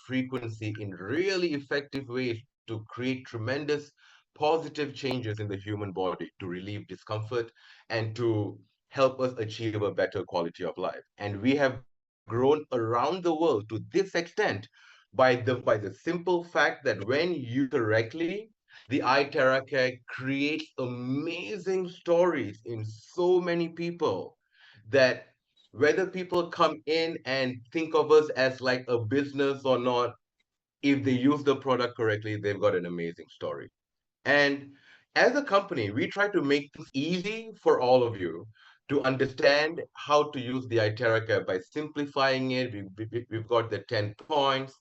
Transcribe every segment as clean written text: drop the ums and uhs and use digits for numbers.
frequency in really effective ways to create tremendous positive changes in the human body to relieve discomfort and to help us achieve a better quality of life. And we have grown around the world to this extent by the simple fact that when used correctly, the iTerra Care creates amazing stories in so many people that whether people come in and think of us as like a business or not, if they use the product correctly, they've got an amazing story. And as a company, we try to make things easy for all of you to understand how to use the Iteracare by simplifying it. We've got the 10 points.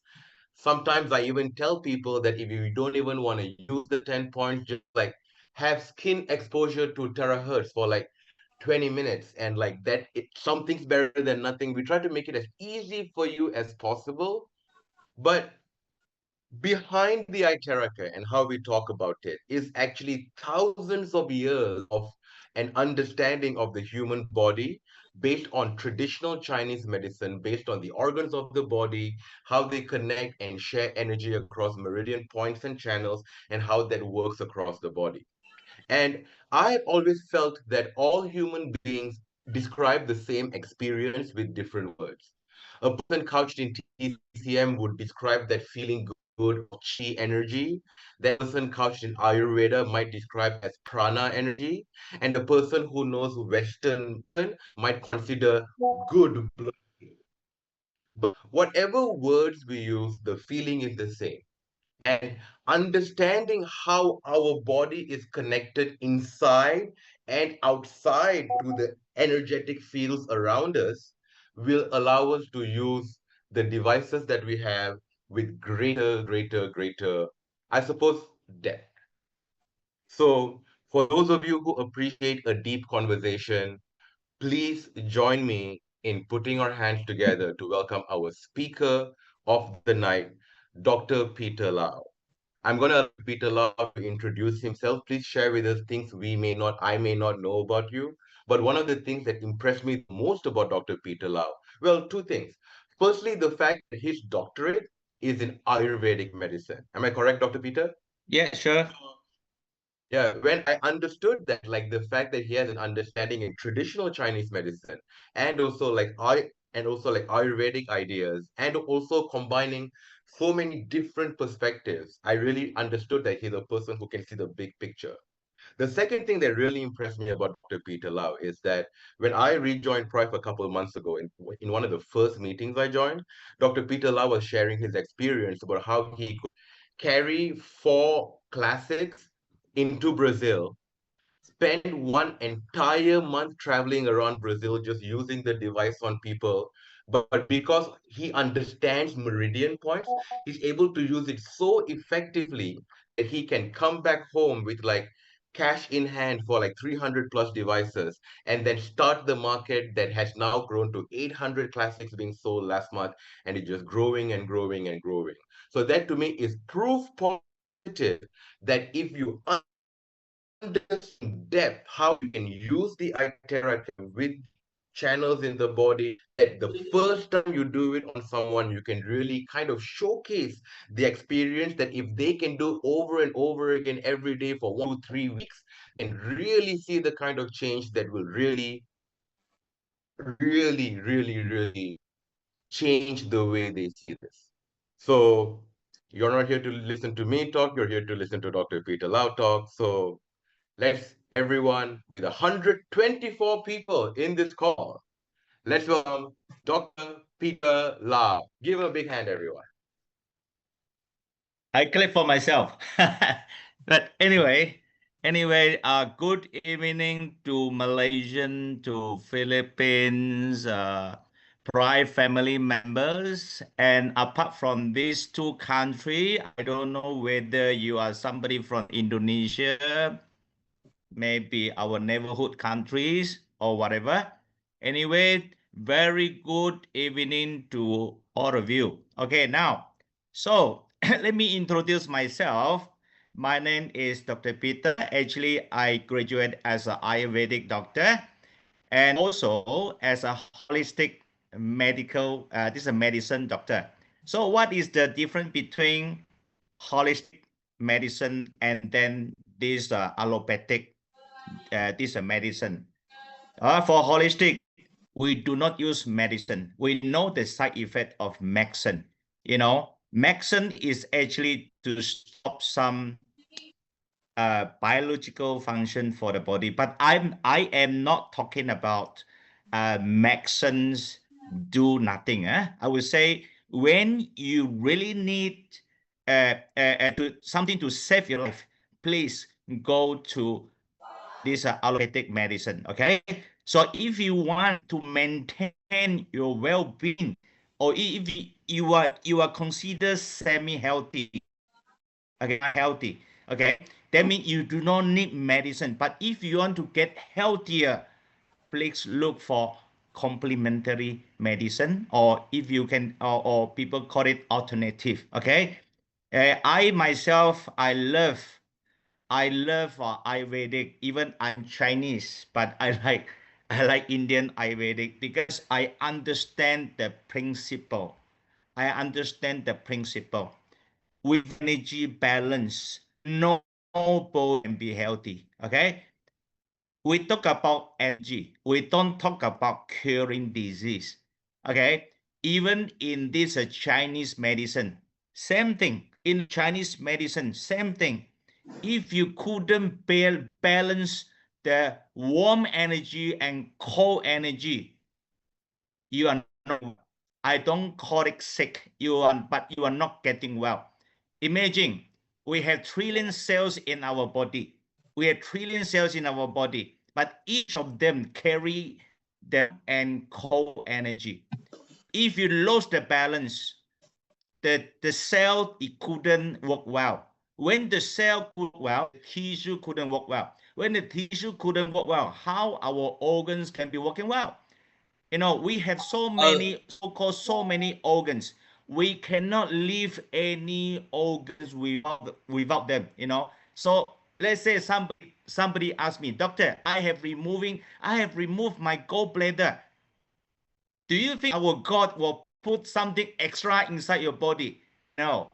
Sometimes I even tell people that if you don't even want to use the 10 points, just like have skin exposure to terahertz for like 20 minutes and like that, something's better than nothing. We try to make it as easy for you as possible. But behind the Iteraka and how we talk about it is actually thousands of years of an understanding of the human body based on traditional Chinese medicine, based on the organs of the body, how they connect and share energy across meridian points and channels, and how that works across the body. And I've always felt that all human beings describe the same experience with different words. A person couched in TCM would describe that feeling good of chi energy. That person couched in Ayurveda might describe as prana energy. And the person who knows Western might consider good blood. But whatever words we use, the feeling is the same. And understanding how our body is connected inside and outside to the energetic fields around us will allow us to use the devices that we have with greater, I suppose, depth. So, for those of you who appreciate a deep conversation, please join me in putting our hands together to welcome our speaker of the night, Dr. Peter Lau. I'm going to allow Peter Lau to introduce himself. Please share with us things I may not know about you. But one of the things that impressed me most about Dr. Peter Lau, well, two things. Firstly, the fact that his doctorate is in Ayurvedic medicine. Am I correct, Dr. Peter? Yeah, sure. Yeah, when I understood that, like the fact that he has an understanding in traditional Chinese medicine and also like Ayurvedic ideas and also combining so many different perspectives, I really understood that he's a person who can see the big picture. The second thing that really impressed me about Dr. Peter Lau is that when I rejoined Prife a couple of months ago, in one of the first meetings I joined, Dr. Peter Lau was sharing his experience about how he could carry four classics into Brazil, spend one entire month traveling around Brazil just using the device on people. But because he understands meridian points, he's able to use it so effectively that he can come back home with like cash in hand for like 300 plus devices and then start the market that has now grown to 800 classics being sold last month, and it's just growing and growing and growing. So that to me is proof positive that if you understand depth how you can use the iterate with channels in the body, that the first time you do it on someone you can really kind of showcase the experience that if they can do over and over again every day for 1 to 3 weeks and really see the kind of change that will really change the way they see this. So you're not here to listen to me talk, you're here to listen to Dr. Peter Lau talk. So let's everyone, the 124 people in this call, let's welcome Dr. Peter Lau. Give him a big hand, everyone. I clap for myself. But good evening to Malaysian, to Philippines, Pride family members. And apart from these two countries, I don't know whether you are somebody from Indonesia, maybe our neighborhood countries or whatever. Anyway, very good evening to all of you. Okay, now, so let me introduce myself. My name is Dr. Peter. Actually, I graduated as an Ayurvedic doctor and also as a holistic this is a medicine doctor. So what is the difference between holistic medicine and then this allopathic this medicine? For holistic, we do not use medicine. We know the side effect of medicine. Medicine is actually to stop some biological function for the body. But I am not talking about medicines do nothing. I would say when you really need something to save your life, please go to this allopathic medicine. Okay, so if you want to maintain your well-being, or if you are considered semi-healthy, okay, healthy, okay, that means you do not need medicine. But if you want to get healthier, please look for complementary medicine, or if you can, or people call it alternative. Okay, I myself, I love Ayurvedic. Even I'm Chinese, but I like Indian Ayurvedic because I understand the principle. I understand the principle. With energy balance, no body can be healthy. Okay, we talk about energy. We don't talk about curing disease. Okay, even in this Chinese medicine, same thing. In Chinese medicine, same thing. If you couldn't balance the warm energy and cold energy, you are not well. I don't call it sick. But you are not getting well. Imagine we have trillion cells in our body. We have trillion cells in our body, but each of them carry the and cold energy. If you lose the balance, the cell it couldn't work well. When the cell could work well, the tissue couldn't work well. When the tissue couldn't work well, how our organs can be working well? We have so Uh, many so many organs. We cannot leave any organs without them. So let's say somebody asks me, doctor, I have removed my gallbladder. Do you think our God will put something extra inside your body? No.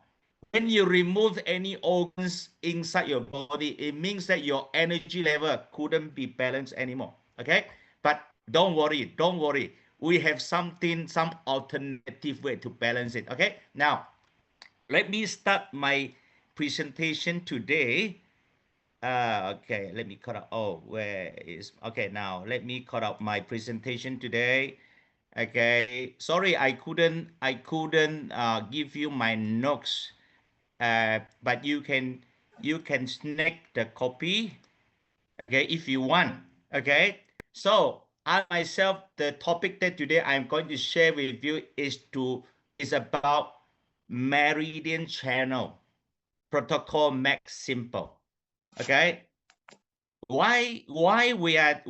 When you remove any organs inside your body, it means that your energy level couldn't be balanced anymore. Okay? But don't worry. We have some alternative way to balance it. Okay? Now, let me start my presentation today. Okay, let me cut out. Oh, where is okay? Now let me cut out my presentation today. Okay, sorry, I couldn't give you my notes, but you can snag the copy, okay, if you want. Okay, so I myself, the topic that today I'm going to share with you is about meridian channel protocol make simple. Okay, why we are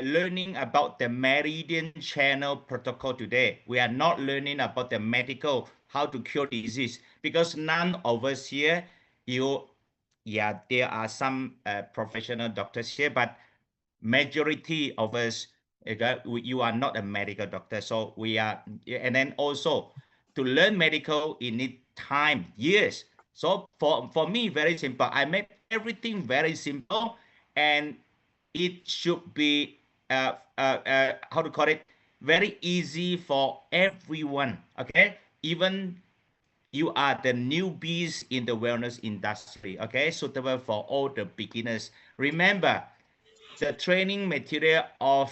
learning about the meridian channel protocol today. We are not learning about the medical how to cure disease, because none of us here, you yeah, there are some professional doctors here, but majority of us, okay, you are not a medical doctor. So we are, and then also to learn medical, it need time, years. So for me, very simple. I make everything very simple, and it should be how to call it, very easy for everyone. Okay, even you are the newbies in the wellness industry. Okay, suitable for all the beginners. Remember, the training material of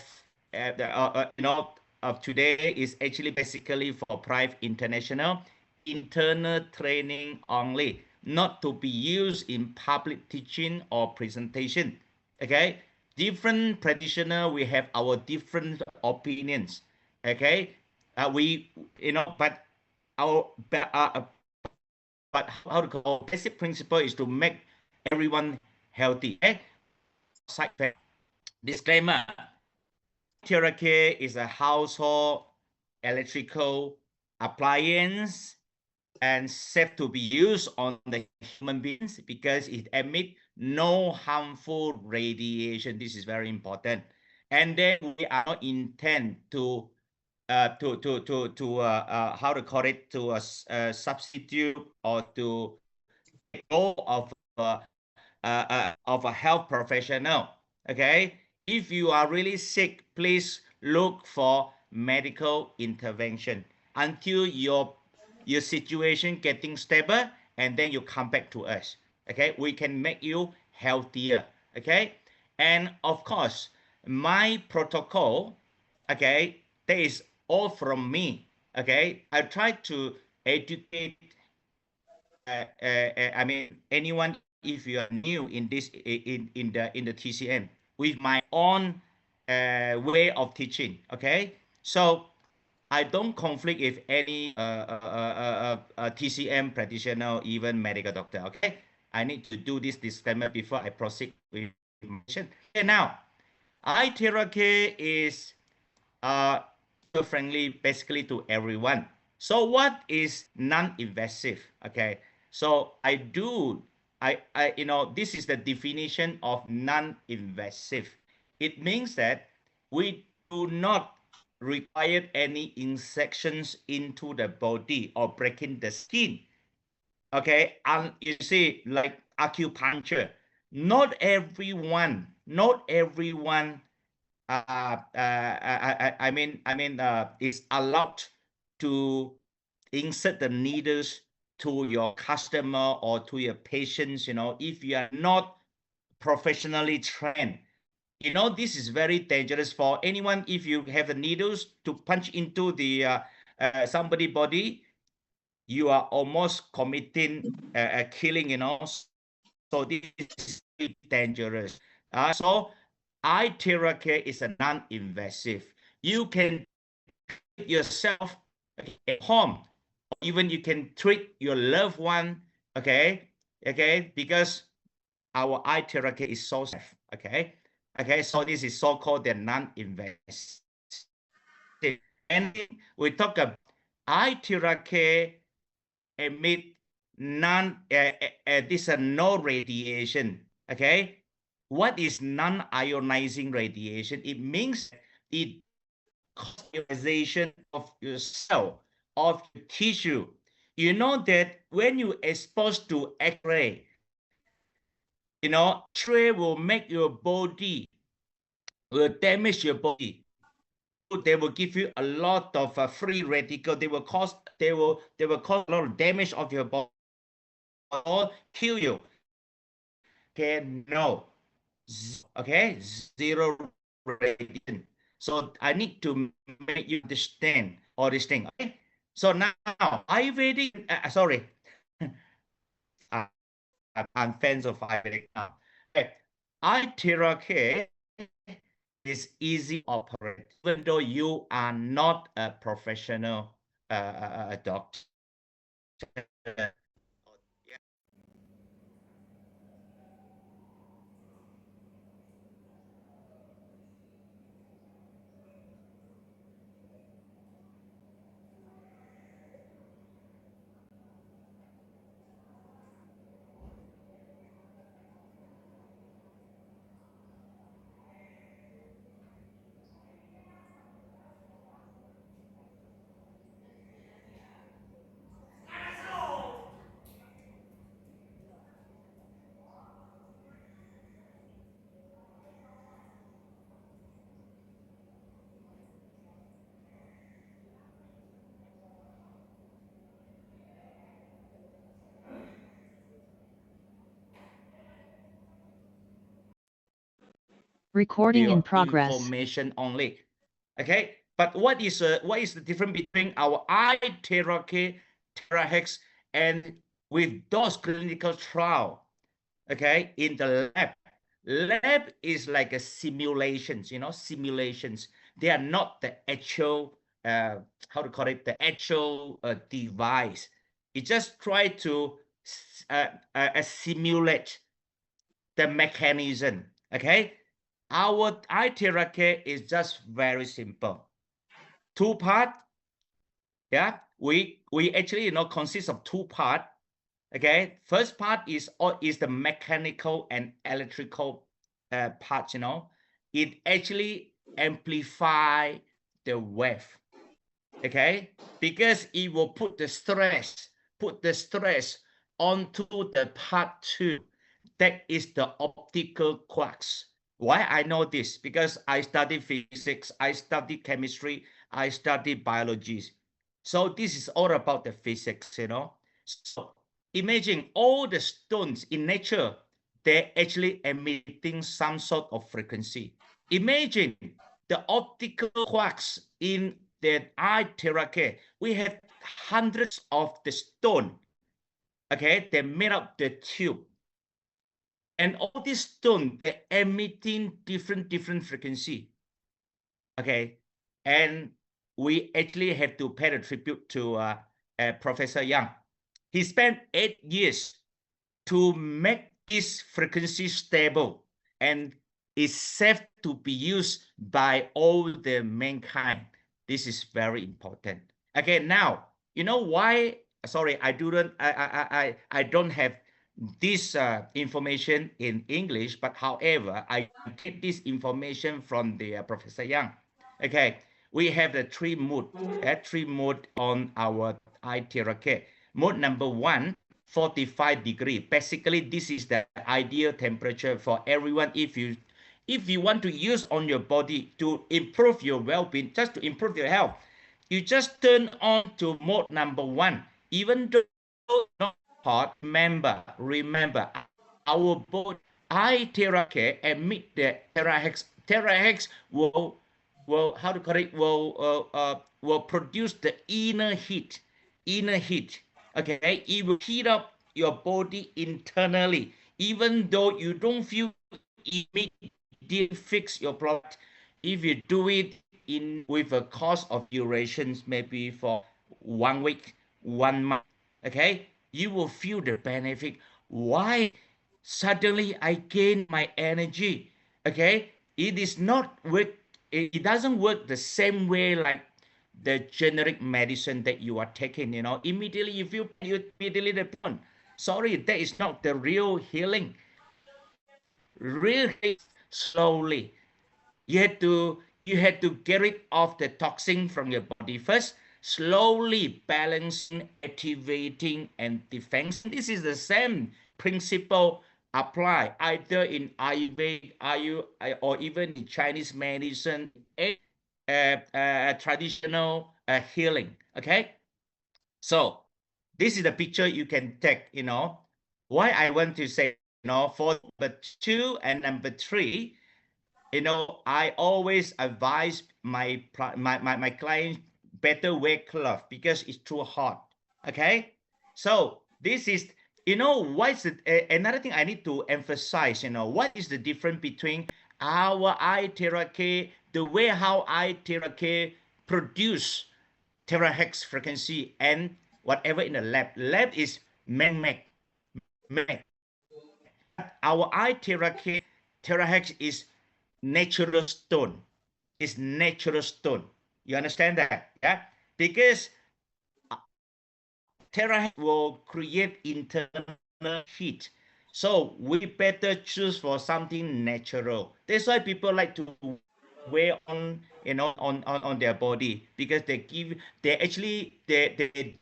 today is actually basically for Prife International internal training only, not to be used in public teaching or presentation. Okay, different practitioner, we have our different opinions. Okay, we but our but how to call, basic principle is to make everyone healthy. Okay, side effect. Disclaimer: Tera is a household electrical appliance and safe to be used on the human beings because it emits no harmful radiation. This is very important. And then we are not intend to how to call it, to substitute or to take role of a health professional. Okay, if you are really sick, please look for medical intervention until your situation getting stable, and then you come back to us. Okay, we can make you healthier. Okay, and of course my protocol, okay, that is all from me. Okay, I try to educate I mean, anyone, if you are new in this in the TCM, with my own way of teaching. Okay, so I don't conflict with any TCM practitioner, even medical doctor. Okay, I need to do this disclaimer before I proceed with my session. Okay, now, eye therapy is uh, friendly basically to everyone. So what is non-invasive? Okay, so this is the definition of non-invasive. It means that we do not require any injections into the body or breaking the skin. Okay, and you see, like acupuncture, not everyone is allowed to insert the needles to your customer or to your patients, if you are not professionally trained. This is very dangerous for anyone. If you have the needles to punch into the somebody body, you are almost committing a killing, so this is very dangerous. So eye therapy is a non-invasive. You can treat yourself, okay, at home, or even you can treat your loved one. Okay, because our eye therapy is so safe. Okay, so this is so-called the non-invasive. And we talk about eye therapy emit non this no radiation. Okay, what is non-ionizing radiation? It means it cause ionization of your cell, of your tissue. You know that when you exposed to X-ray, X-ray will make your body, will damage your body. They will give you a lot of free radical. They will cause a lot of damage of your body or kill you. Okay, no, okay, zero radiation. So I need to make you understand all these things. Okay, so now Ayurvedic. Sorry, I'm fans of Ayurvedic now. Okay, eye therapy is easy to operate, even though you are not a professional doctor. Recording in Your progress. information only. Okay, but what is the difference between our eye therapy, terahex, and with those clinical trial? Okay, in the lab is like a simulations. Simulations. They are not the actual how to call it, the actual device. It just try to simulate the mechanism. Okay, our eye therapy is just very simple. Two part. Yeah, we actually consist of two part. Okay, first part is the mechanical and electrical part. It actually amplify the wave. okay? Because it will put the stress onto the part 2. That is the optical quarks. Why I know this? Because I study physics, I study chemistry, I study biology. So this is all about the physics, you know. So imagine all the stones in nature, they're actually emitting some sort of frequency. Imagine the optical quarks in the Tera. We have hundreds of the stone, okay? They made up the tube. And all these stone, they're emitting different frequency, okay? And we actually have to pay a tribute to Professor Yang. He spent 8 years to make this frequency stable and is safe to be used by all the mankind. This is very important. Okay, now you know why? Sorry, I don't have this information in English, but however, I get this information from the Professor Yang. Okay, we have the three mode on our Tera. Mode number 1, 45 degree. Basically, this is the ideal temperature for everyone. If you want to use on your body to improve your well-being, just to improve your health, you just turn on to mode number 1. Even though not hot, remember, our body Tera emit the terahertz. Terahertz will how to call it, will produce the inner heat. Okay, it will heat up your body internally, even though you don't feel immediately fix your product. If you do it in with a course of durations, maybe for 1 week, 1 month, okay, you will feel the benefit. Why suddenly I gain my energy? Okay, it is not work. It doesn't work the same way like the generic medicine that you are taking. You know, immediately you feel, you immediately the pain. Sorry, that is not the real healing. Real healing slowly. You had to get rid of the toxin from your body first, slowly balancing, activating, and defending. This is the same principle apply either in Ayurveda, or even in Chinese medicine, traditional healing. Okay, so this is the picture you can take. You know why I want to say, for number 2 and number 3, I always advise my clients better wear glove because it's too hot. Okay, so this is, what's another thing I need to emphasize. What is the difference between our Tera, the way how Tera produce terahertz frequency, and whatever in the lab is man-made. But our terahertz is natural stone. Is natural stone. You understand that? Yeah, because terahertz will create internal heat. So we better choose for something natural. That's why people like to wear on their body, because they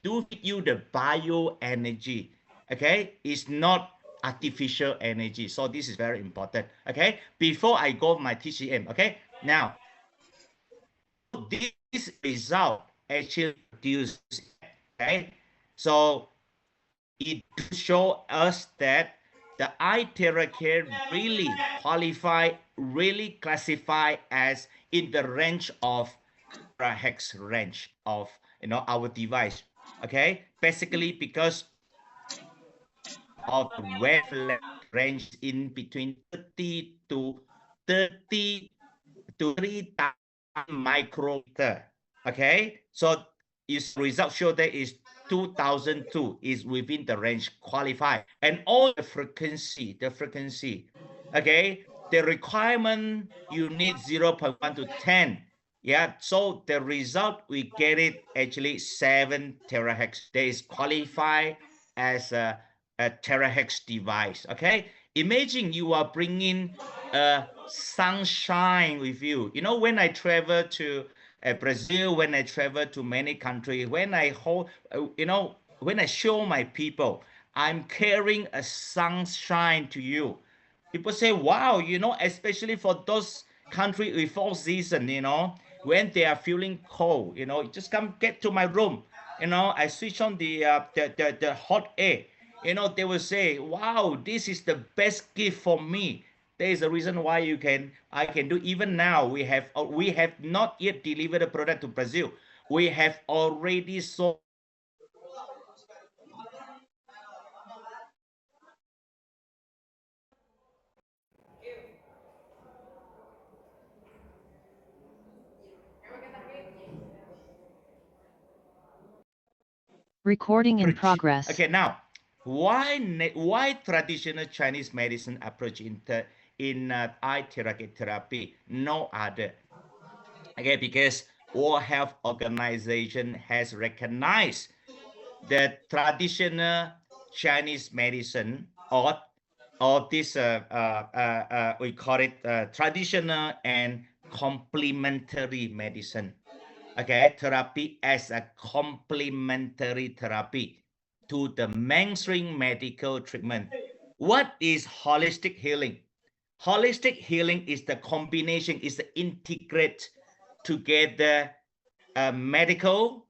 do give you the bio energy. Okay, it's not artificial energy. So this is very important. Okay, before I go my TCM. Okay, now this result actually produced. Okay, so it shows us that the Tera really qualify, really classify as in the range of terahertz range of our device. Okay, basically because of the wavelength range in between 30 to 30 to 3,000 micrometer. Okay, so its results show that is 2002 is within the range qualified, and all the frequency, okay, the requirement you need 0.1 to 10. Yeah, so the result we get it actually 7 terahertz. That is qualified as a terahertz device. Okay, imagine you are bringing sunshine with you. When I travel to Brazil, when I travel to many countries, when I hold, when I show my people, I'm carrying a sunshine to you. People say, wow, especially for those countries with four season, when they are feeling cold, just come get to my room. I switch on the hot air. They will say, wow, this is the best gift for me. There is a reason why I can do. Even now we have not yet delivered the product to Brazil. We have already sold Recording in average. progress. Okay, now why traditional Chinese medicine approach in eye therapy? No other. Okay, because World Health Organization has recognized the traditional Chinese medicine, or this we call it traditional and complementary medicine. Okay, therapy as a complementary therapy to the mainstream medical treatment. What is holistic healing? Holistic healing is the combination, is the integrate together medical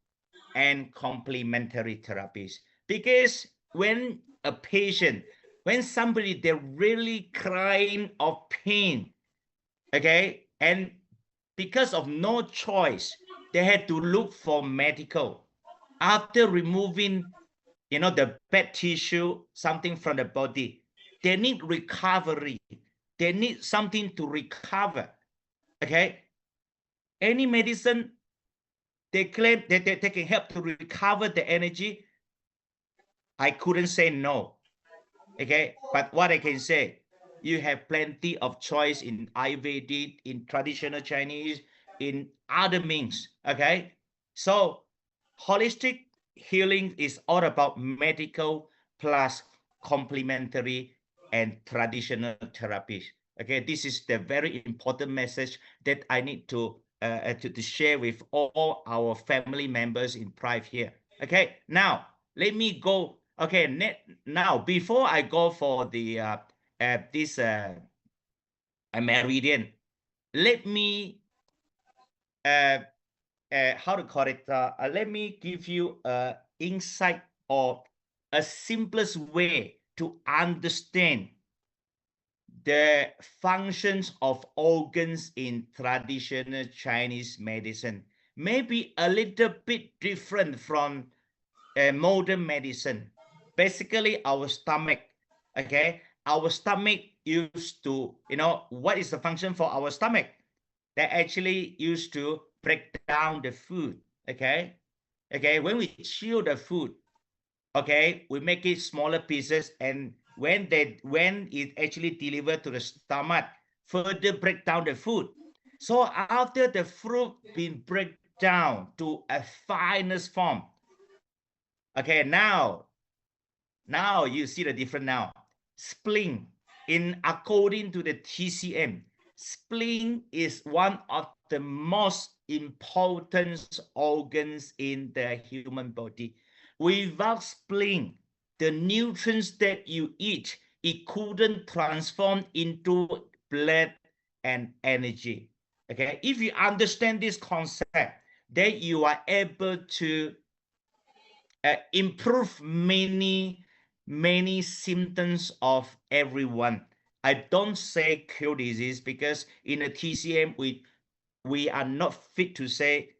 and complementary therapies. Because when somebody they're really crying of pain, okay, and because of no choice, they had to look for medical. After removing, the bad tissue, something from the body, they need recovery. They need something to recover. Okay, any medicine they claim that they can help to recover the energy. I couldn't say no. Okay, but what I can say, you have plenty of choice in Ayurvedic, in traditional Chinese, in other means. Okay, so holistic healing is all about medical plus complementary and traditional therapies. Okay, this is the very important message that I need to share with all our family members in Prife here. Okay, now let me go. Okay, now before I go for the this meridian, let me uh, how to call it? Let me give you a insight or a simplest way to understand the functions of organs in traditional Chinese medicine. Maybe a little bit different from modern medicine. Basically, our stomach, okay? Our stomach used to, what is the function for our stomach? They actually used to break down the food, okay? Okay, when we chew the food, okay, we make it smaller pieces, and when it actually delivered to the stomach, further break down the food. So after the fruit been break down to a finest form, okay, now you see the difference now. Spleen, in according to the TCM, spleen is one of the most important organs in the human body. Without spleen, the nutrients that you eat, it couldn't transform into blood and energy. Okay, if you understand this concept, then you are able to improve many symptoms of everyone. I don't say cure disease because in the TCM we are not fit to say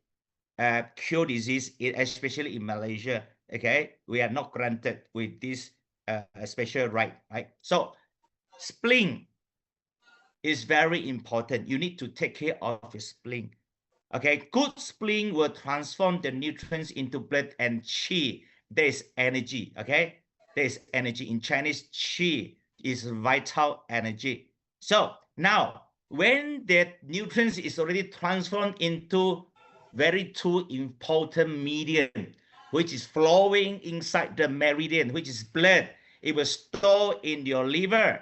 cure disease, especially in Malaysia. Okay, we are not granted with this special right. So spleen is very important. You need to take care of your spleen. Okay, good spleen will transform the nutrients into blood and qi. There is energy. Okay, there is energy. In Chinese, qi is vital energy. So now, when that nutrients is already transformed into very two important medium, which is flowing inside the meridian, which is blood, it will store in your liver,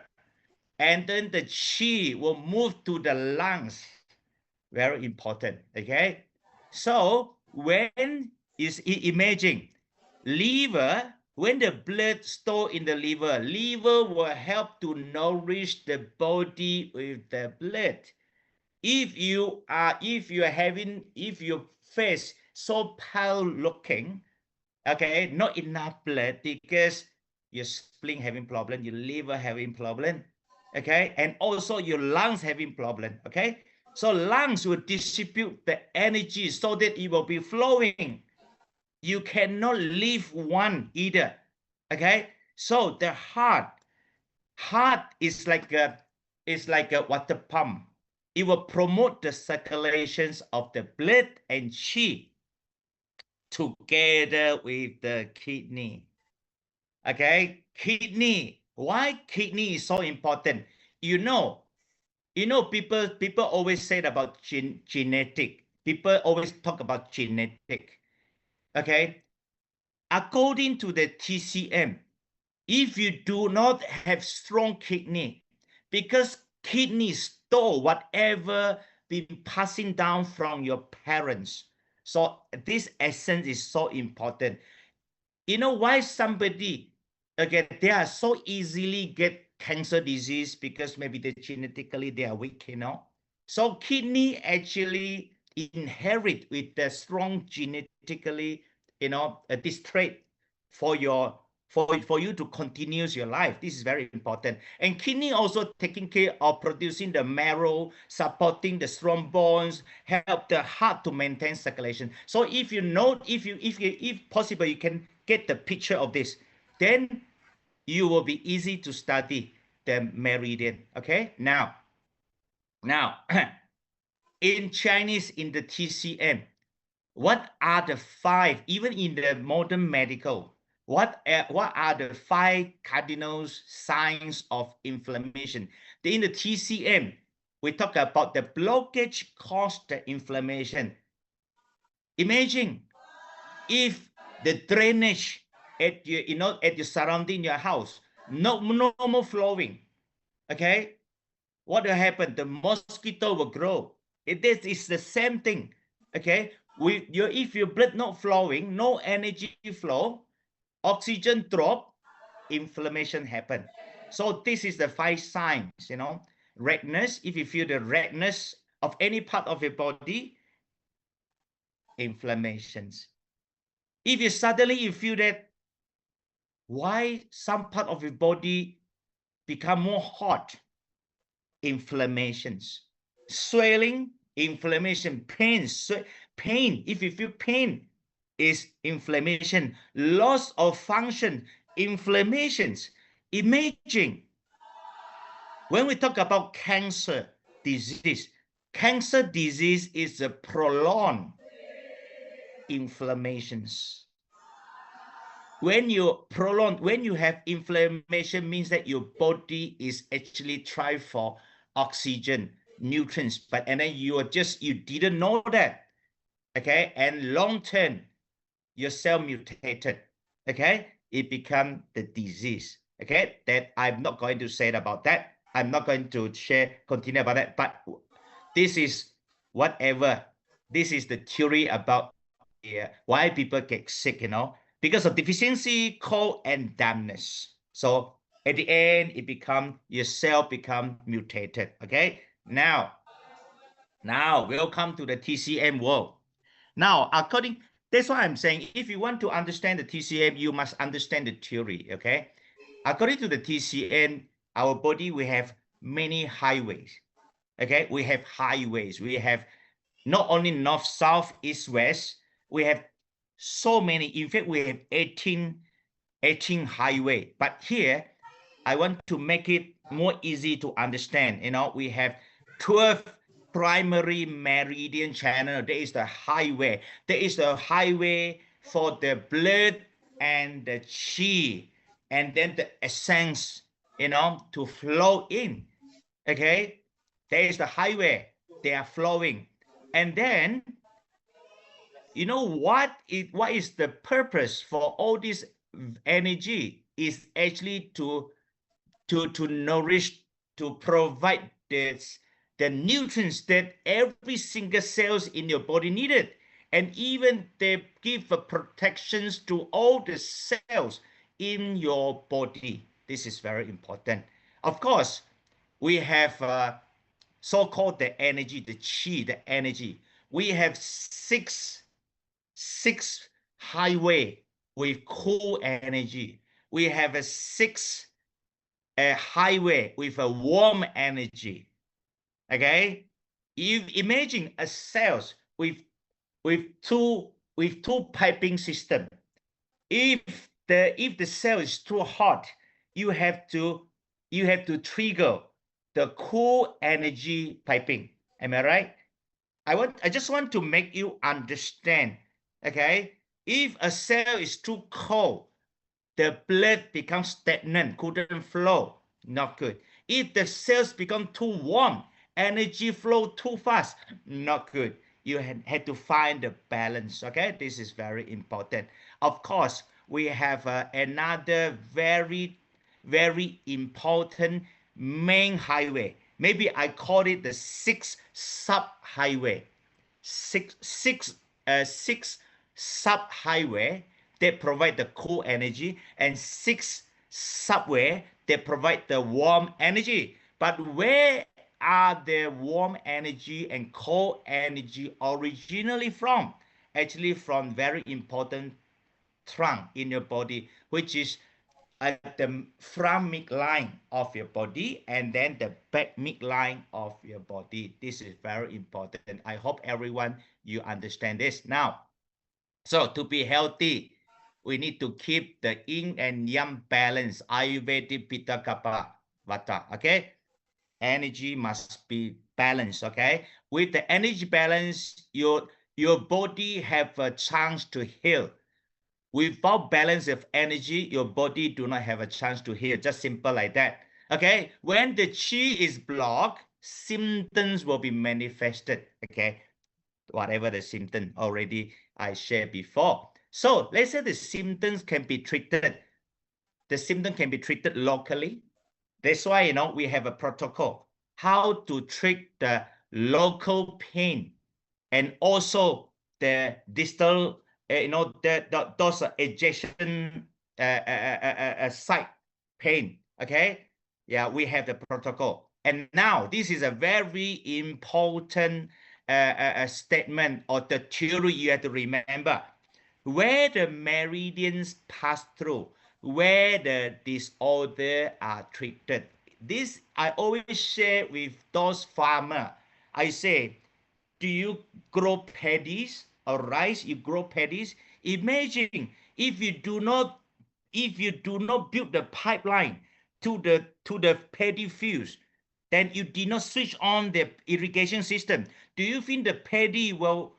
and then the qi will move to the lungs. Very important. Okay, So when is imagine liver, when the blood stored in the liver will help to nourish the body with the blood. If you are if your face so pale looking, okay, not enough blood because your spleen having problem, your liver having problem, okay, and also your lungs having problem, okay. So lungs will distribute the energy so that it will be flowing. You cannot leave one either, okay. So the heart is like a water pump. It will promote the circulations of the blood and qi together with the kidney. Okay, kidney. Why kidney is so important? You know, people always say about genetic. People always talk about genetic. Okay, according to the TCM, if you do not have strong kidney, because kidney store whatever been passing down from your parents. So this essence is so important. You know why somebody, again, they are so easily get cancer disease because maybe they genetically they are weak, So kidney actually inherit with the strong genetically, this trait for your for you to continue your life. This is very important. And kidney also taking care of producing the marrow, supporting the strong bones, help the heart to maintain circulation. So if you know, if possible, you can get the picture of this, then you will be easy to study the meridian. Okay, now in Chinese, in the TCM, what are the five, even in the modern medical, what are the five cardinal signs of inflammation? In the TCM, we talk about the blockage caused the inflammation. Imagine if the drainage at your, at your surrounding your house, no more flowing, okay? What will happen? The mosquito will grow. It is the same thing, okay? If your blood not flowing, no energy flow, oxygen drop, inflammation happen. So this is the five signs, redness. If you feel the redness of any part of your body, inflammations. If you suddenly you feel that why some part of your body become more hot, inflammations. Swelling, inflammation. Pain, if you feel pain, is inflammation. Loss of function, inflammations. Imagine when we talk about cancer disease is a prolonged inflammations. When you have inflammation, means that your body is actually trying for oxygen, nutrients, and then you didn't know that, okay? And long term, your cell mutated, okay? It become the disease, okay? That I'm not going to say about that. I'm not going to continue about that. But this is whatever. This is the theory about why people get sick, because of deficiency, cold, and dampness. So at the end, your cell become mutated. Okay. Now welcome to the TCM world. Now, that's why I'm saying, if you want to understand the TCM, you must understand the theory. Okay. According to the TCM, our body, we have many highways. Okay. We have highways. We have not only north, south, east, west. We have so many. In fact, we have 18 highway. But here, I want to make it more easy to understand. We have 12 primary meridian channel. There is the highway. There is the highway for the blood and the chi, and then the essence, to flow in. Okay, there is the highway. They are flowing, and then what is the purpose for all this energy? Is actually to nourish, to provide the nutrients that every single cells in your body needed. and even they give protections to all the cells in your body. This is very important. Of course, we have so-called the energy, the chi, the energy. We have six highway with cool energy. We have a six highway with a warm energy. Okay, you imagine a cells with two piping system. If the cell is too hot, you have to trigger the cool energy piping. Am I right? I just want to make you understand. Okay, if a cell is too cold, the blood becomes stagnant, couldn't flow. Not good. If the cells become too warm, energy flow too fast. Not good. You had to find the balance. Okay, this is very important. Of course, we have another very important main highway. Maybe I call it the six sub highway. Six sub highway that provide the cool energy, and six subway that provide the warm energy. But where are the warm energy and cold energy originally from? Actually, from very important trunk in your body, which is at the front midline of your body and then the back midline of your body. This is very important. I hope everyone you understand this. Now, so to be healthy, we need to keep the yin and yang balance. Ayurvedic Pitta Kapha Vata. Okay, energy must be balanced. Okay, with the energy balance, your body have a chance to heal. Without balance of energy, your body do not have a chance to heal. Just simple like that. Okay, when the chi is blocked, symptoms will be manifested. Okay, whatever the symptom already I shared before. So let's say the symptoms can be treated. The symptom can be treated locally. That's why we have a protocol how to treat the local pain and also the distal, those ejection site pain. Okay, yeah, we have the protocol. And now this is a very important statement or the theory you have to remember. Where the meridians pass through, where the disorder are treated. This I always share with those farmers. I say, do you grow paddies or rice? You grow paddies. Imagine if you do not build the pipeline to the paddy fields, then you did not switch on the irrigation system. Do you think the paddy will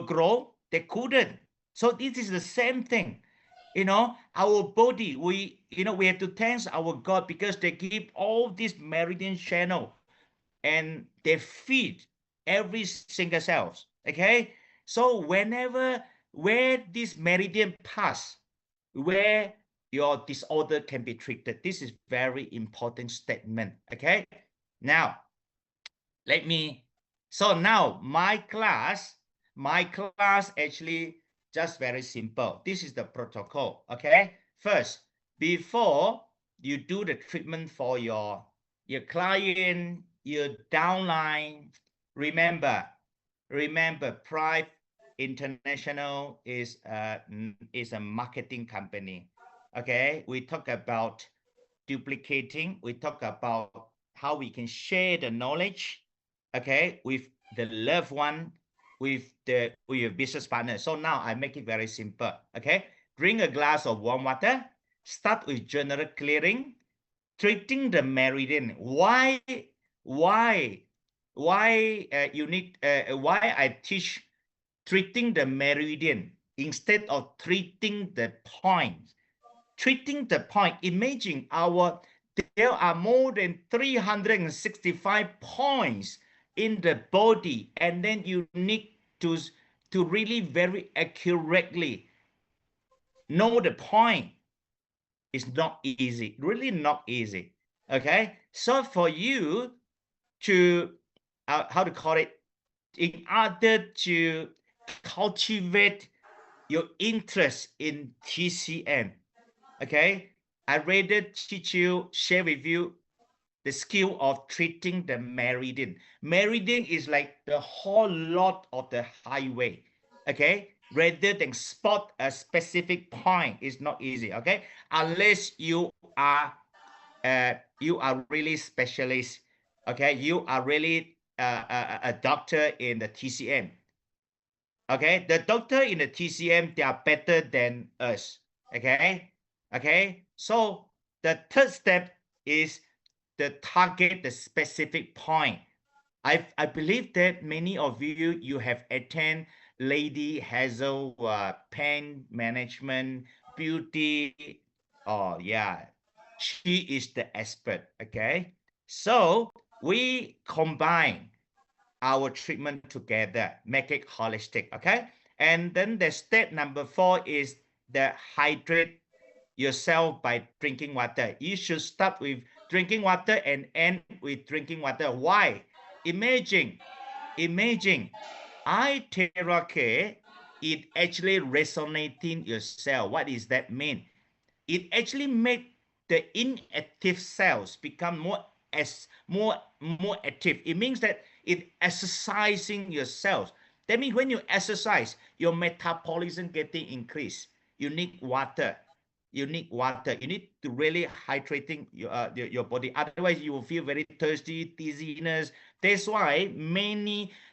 grow? They couldn't. So this is the same thing. Our body, we have to thank our God because they give all these meridian channel and they feed every single cells. Okay, so where this meridian pass, where your disorder can be treated. This is very important statement. Okay, now let me. So now my class actually just very simple. This is the protocol. Okay, first, before you do the treatment for your client, your downline, remember Prife International is a marketing company. Okay, we talk about duplicating. We talk about how we can share the knowledge, okay, with the loved one, with your business partner. So now I make it very simple. Okay, drink a glass of warm water. Start with general clearing, treating the meridian. Why you need why I teach treating the meridian instead of treating the point? Treating the point, imagine there are more than 365 points in the body, and then you need to really very accurately know the point. It's not easy, really not easy. Okay, so for you to how to call it, in order to cultivate your interest in TCM. Okay, I rather teach you, share with you the skill of treating the meridian. Meridian is like the whole lot of the highway. Okay, rather than spot a specific point is not easy. Okay, unless you are really specialist. Okay, you are really a doctor in the TCM. Okay, the doctor in the TCM, they are better than us. Okay, so the third step is the target the specific point. I believe that many of you have attended Lady Hazel pain management beauty. Oh yeah, she is the expert. Okay, so we combine our treatment together, make it holistic. Okay, and then the step number 4 is the hydrate yourself by drinking water. You should start with drinking water and end with drinking water. Why? Imagine, imagine, Tera, it actually resonating your cell. What does that mean? It actually make the inactive cells become more active. It means that it exercising your cells. That means when you exercise, your metabolism getting increased. You need water. You need water. You need to really hydrating your body. Otherwise, you will feel very thirsty, dizziness. That's why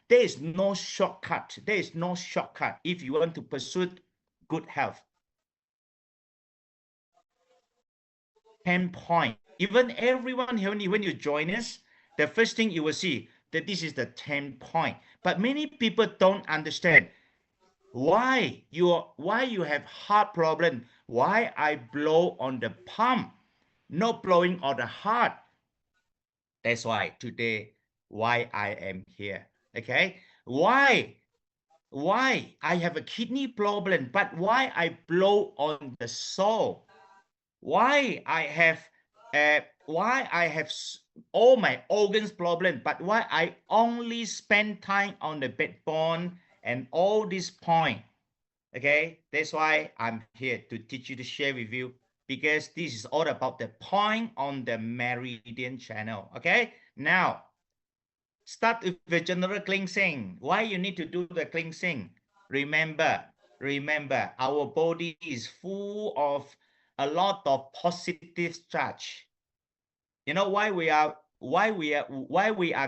there is no shortcut. There is no shortcut if you want to pursue good health. 10 point. Even everyone here, when you join us, the first thing you will see that this is the 10 point. But many people don't understand why you have heart problem, why I blow on the pump, not blowing on the heart. That's why today, why I am here. Okay, why I have a kidney problem, but why I blow on the soul? Why I have all my organs problem, but why I only spend time on the backbone and all this point. Okay, that's why I'm here to teach you, to share with you, because this is all about the point on the meridian channel. Okay, now start with the general cleansing. Why you need to do the cleansing? Remember, our body is full of a lot of positive charge. You know why we are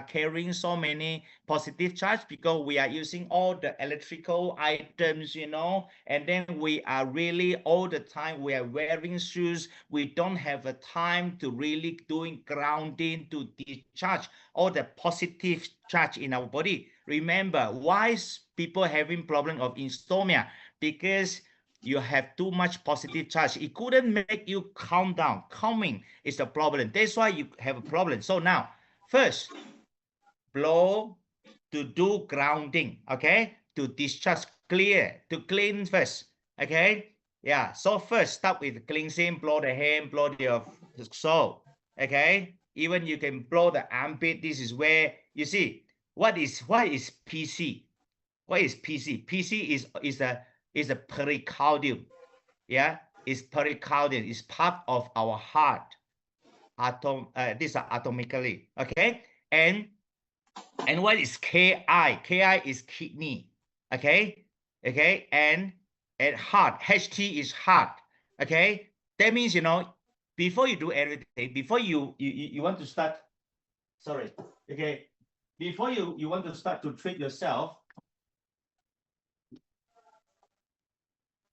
carrying so many positive charge? Because we are using all the electrical items, and then we are really all the time we are wearing shoes. We don't have a time to really doing grounding to discharge all the positive charge in our body. Remember, why is people having problem of insomnia? Because you have too much positive charge. It couldn't make you calm down. Calming is the problem. That's why you have a problem. So now, first, blow to do grounding, okay? To discharge, clear, to clean first, okay? Yeah, so first, start with cleansing, blow the hand, blow the soul, okay? Even you can blow the armpit. This is where, you see, what is PC? What is PC? PC is a pericardium. Yeah, it's pericardium. It's part of our heart. These are atomically. Okay, and what is Ki? Ki is kidney. Okay, and heart. HT is heart. Okay, that means before you do everything, before you want to start. Sorry. Okay, before you want to start to treat yourself.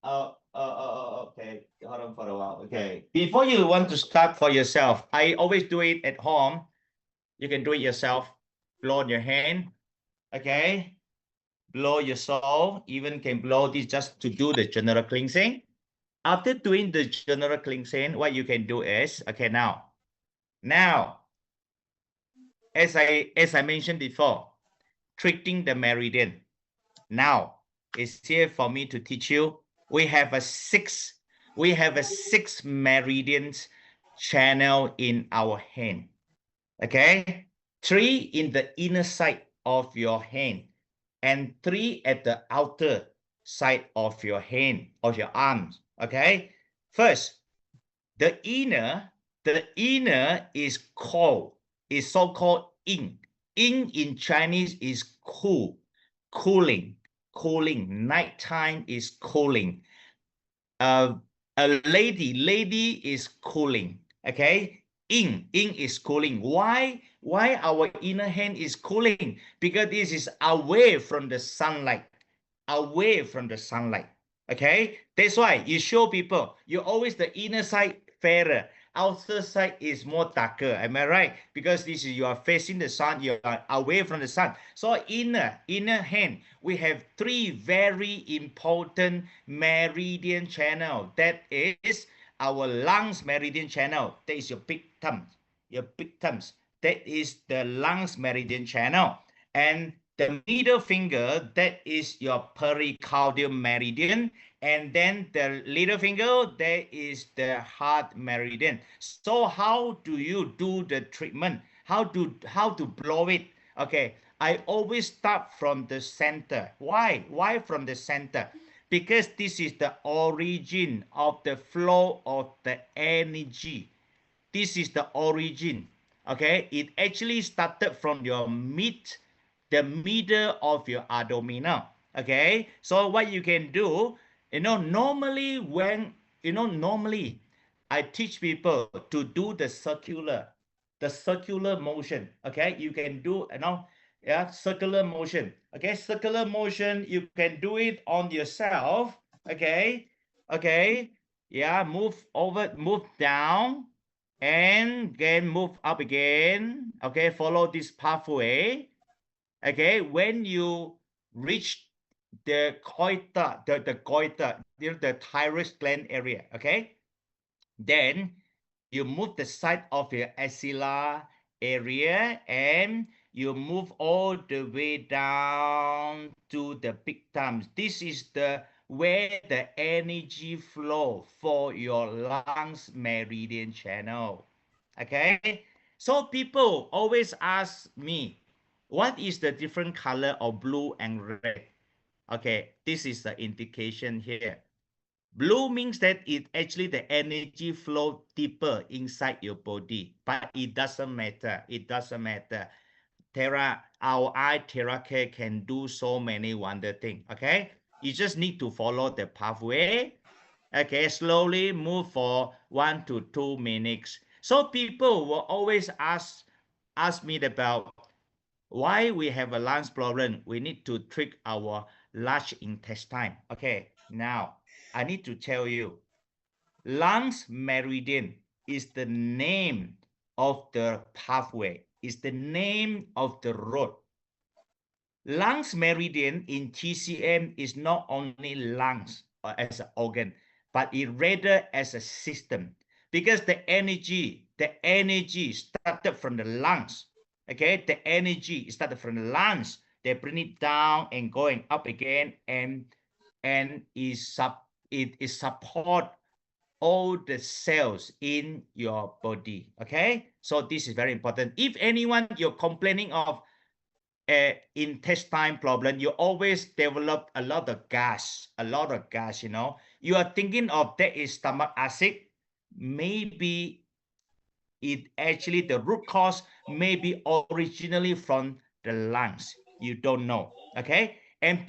Okay. Hold on for a while. Okay. Before you want to start for yourself, I always do it at home. You can do it yourself. Blow on your hand. Okay. Blow your soul. Even can blow this just to do the general cleansing. After doing the general cleansing, what you can do is, okay, now, as I mentioned before, treating the meridian. Now, it's here for me to teach you. We have a six meridians channel in our hand. Okay, 3 in the inner side of your hand. and 3 at the outer side of your hand, of your arms. Okay. First, the inner is cold, is so-called yin. Yin in Chinese is cool, cooling, cooling. Nighttime is cooling. A lady is cooling. Okay. Yin is cooling. Why our inner hand is cooling? Because this is away from the sunlight. Away from the sunlight. Okay. That's why you show people, you always the inner side fairer, outer side is more darker. Am I right? Because this is you are facing the sun, you are away from the sun. So inner hand, we have 3 very important meridian channel. That is our lungs meridian channel. That is your big thumb. Your big thumbs. That is the lungs meridian channel. And the middle finger, that is your pericardial meridian. And then the little finger, that is the heart meridian. So how do you do the treatment? How to blow it? Okay, I always start from the center. Why from the center? Because this is the origin of the flow of the energy. This is the origin. Okay, it actually started from your the middle of your abdominal. Okay, so what you can do, normally normally I teach people to do the circular motion. Okay, you can do, yeah, circular motion. Okay, circular motion, you can do it on yourself. Okay, okay, yeah, move over, move down, and again move up again. Okay, follow this pathway. Okay, when you reach the goiter, the goiter, the thyroid gland area. Okay, then you move the side of your axilla area, and you move all the way down to the big thumbs. This is the where the energy flow for your lungs meridian channel. Okay, so people always ask me, what is the different color of blue and red? Okay, this is the indication here. Blue means that it actually the energy flow deeper inside your body, but it doesn't matter. It doesn't matter. Tera, our eye Tera Care can do so many wonder things. Okay, you just need to follow the pathway. Okay, slowly move for 1 to 2 minutes. So people will always ask me about why we have a lungs problem. We need to treat our large intestine. Okay, now I need to tell you, lungs meridian is the name of the pathway, is the name of the road. Lungs meridian in TCM is not only lungs as an organ, but it rather as a system, because the energy started from the lungs. Okay, the energy started from the lungs. They bring it down and going up again, and it is support all the cells in your body. Okay, so this is very important. If anyone you're complaining of intestine problem, you always develop a lot of gas, you are thinking of that is stomach acid. Maybe it actually the root cause may be originally from the lungs. You don't know. Okay, and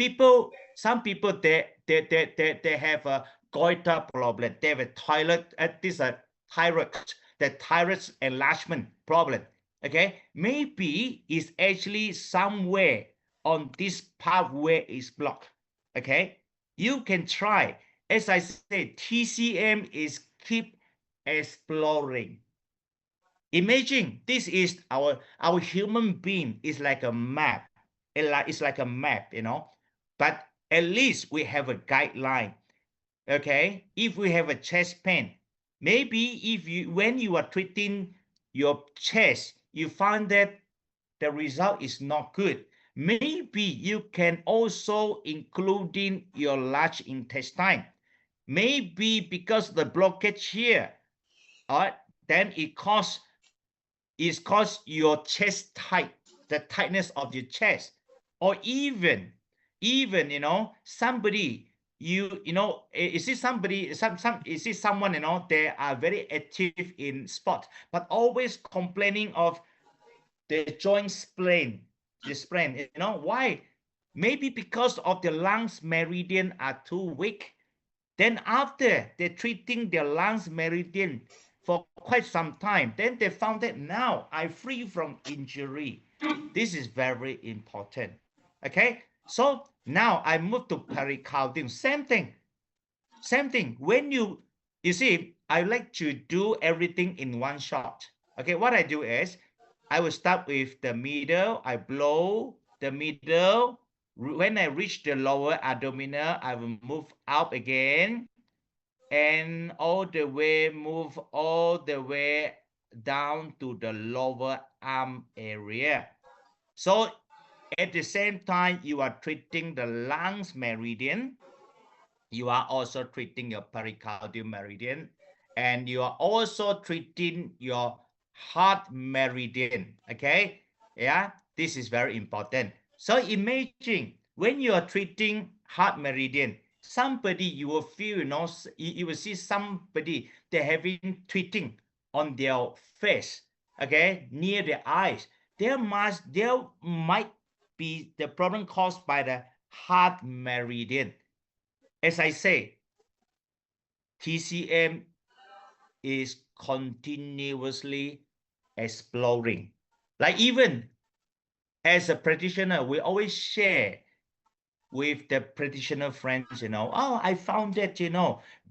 some people they have a goiter problem. They have a toilet this a thyroid, the thyroid enlargement problem. Okay, maybe it's actually somewhere on this pathway is blocked. Okay, you can try. As I said, TCM is keep exploring. Imagine this is our human being is like a map. It's like a map, but at least we have a guideline. Okay, if we have a chest pain, maybe if you when you are treating your chest, you find that the result is not good, maybe you can also including your large intestine. Maybe because the blockage here, then it cause your chest tight, the tightness of your chest, or even even, somebody, is it somebody, is it someone, they are very active in sport, but always complaining of the joint sprain, why? Maybe because of the lungs meridian are too weak. Then after they're treating their lungs meridian for quite some time, then they found that now I'm free from injury. This is very important. Okay, so now I move to pericardium. Same thing. Same thing. When you see, I like to do everything in one shot. Okay, what I do is I will start with the middle. I blow the middle. When I reach the lower abdominal, I will move up again and all the way move all the way down to the lower arm area. So at the same time, you are treating the lungs meridian, you are also treating your pericardial meridian, and you are also treating your heart meridian. Okay, yeah, this is very important. So imagine when you are treating heart meridian, somebody you will feel, you will see somebody they're having tweeting on their face, okay, near the eyes. There might be the problem caused by the heart meridian. As I say, TCM is continuously exploring. Like even as a practitioner, we always share with the practitioner friends, oh, I found that,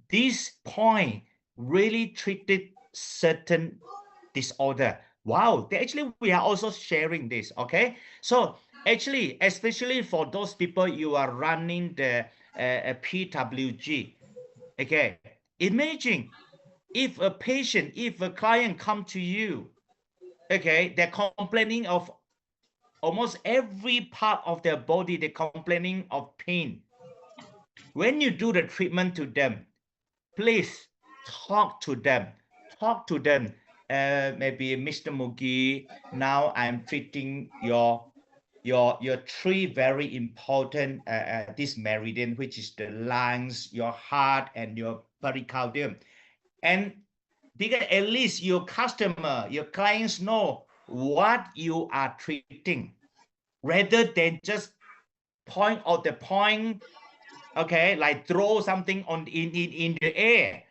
this point really treated certain disorder. Wow, actually we are also sharing this, okay? So actually, especially for those people you are running the PWG, okay, imagine if a client come to you, okay, they're complaining of almost every part of their body, they're complaining of pain. When you do the treatment to them, please talk to them. Talk to them. Maybe Mr. Mugi, now I'm treating your three very important this meridian, which is the lungs, your heart, and your pericardium. And because at least your customer, your clients know what you are treating, rather than just point out the point, okay, like throw something on in the air,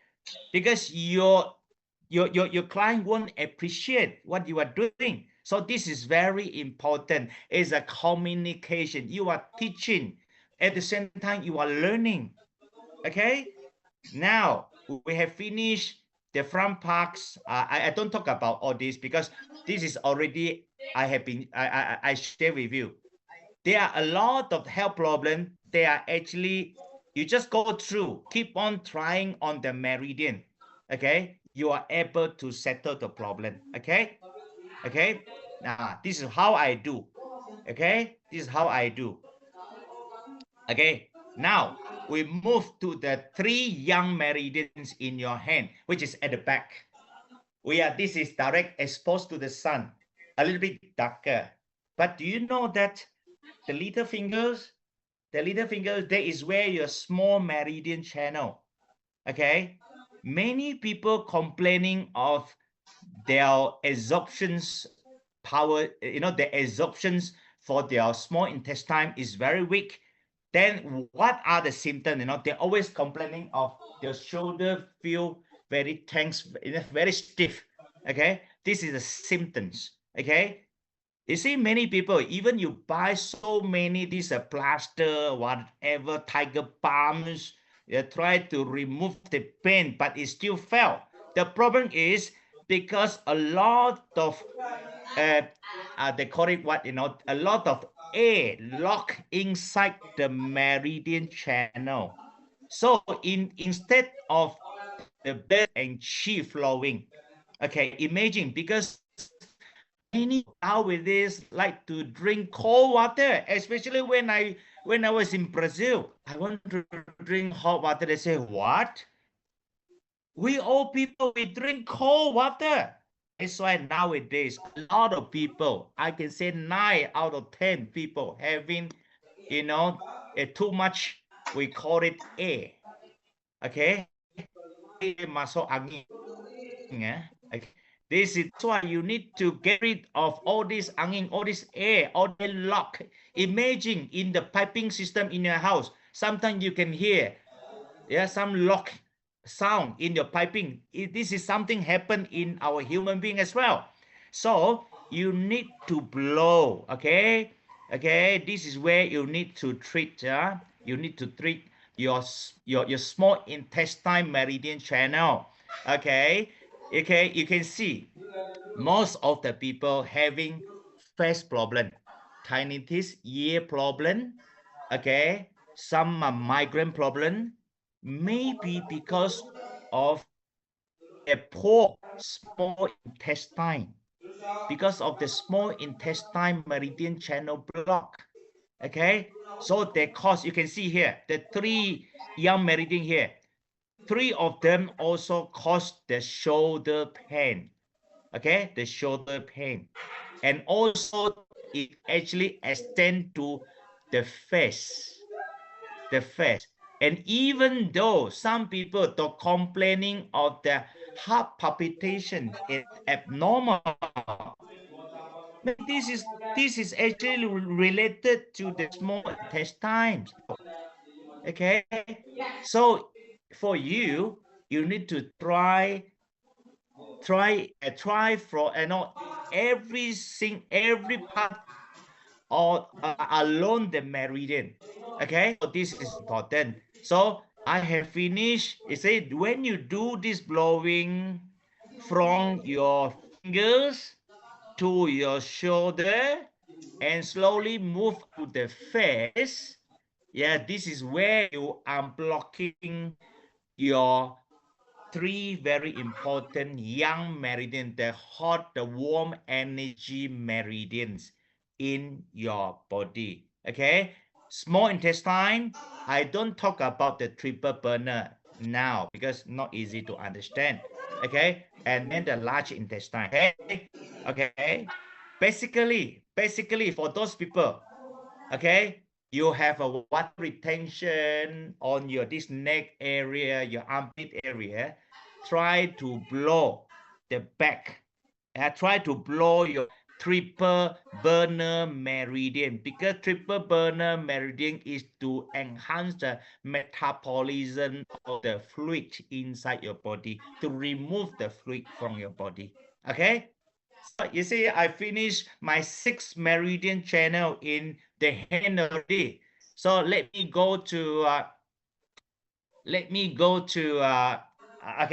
because your client won't appreciate what you are doing. So this is very important. It's a communication. You are teaching, at the same time you are learning. Okay, now we have finished the front parts. I don't talk about all this because this is already I share with you. There are a lot of health problems. They are actually, you just go through, keep on trying on the meridian. Okay, you are able to settle the problem. Okay, okay. Now this is how I do. Okay, this is how I do. Okay, now we move to the three young meridians in your hand, which is at the back. This is direct exposed to the sun, a little bit darker. But do you know that the little fingers, that is where your small meridian channel. Okay, many people complaining of their absorptions power, the absorptions for their small intestine is very weak. Then what are the symptoms? They're always complaining of their shoulder feel very tense, very stiff. Okay, this is the symptoms. Okay, you see many people, even you buy so many these plaster, whatever, tiger balms, you try to remove the pain, but it still fail. The problem is because a lot of uh, they call it what, a lot of air lock inside the meridian channel. So instead of the blood and chi flowing, okay, imagine, because many nowadays like to drink cold water, especially when I was in Brazil. I want to drink hot water. They say, what? We old people, we drink cold water. That's why nowadays a lot of people, I can say 9 out of 10 people having, you know, too much, we call it air. Okay, masuk angin. Okay. This is why you need to get rid of all this angin, all this air, all the lock. Imagine in the piping system in your house, sometimes you can hear, yeah, some lock sound in your piping. This is something happen in our human being as well. So you need to blow. Okay, okay. This is where you need to treat. You need to treat your small intestine meridian channel. Okay, okay. You can see most of the people having face problem, tinnitus, ear problem, okay, some migraine problem, maybe because of a poor small intestine, because of the small intestine meridian channel block. Okay, so they cause, you can see here, the three young meridian here, three of them also cause the shoulder pain. Okay, the shoulder pain, and also it actually extend to the face, the face. And even though some people are complaining of the heart palpitation is abnormal, this is actually related to the small intestines. Okay, so for you, you need to try for every part or along the meridian. Okay, so this is important. So I have finished. It said when you do this blowing from your fingers to your shoulder and slowly move to the face, yeah, this is where you are blocking your three very important young meridians, the hot, the warm energy meridians in your body. Okay, small intestine, I don't talk about the triple burner now because not easy to understand. Okay, and then the large intestine. Okay, okay, basically for those people, okay, you have a water retention on your this neck area, your armpit area. Try to blow the back. Try to blow your triple burner meridian, because triple burner meridian is to enhance the metabolism of the fluid inside your body, to remove the fluid from your body. Okay, so you see, I finished my 6 meridian channel in the hand already. So okay,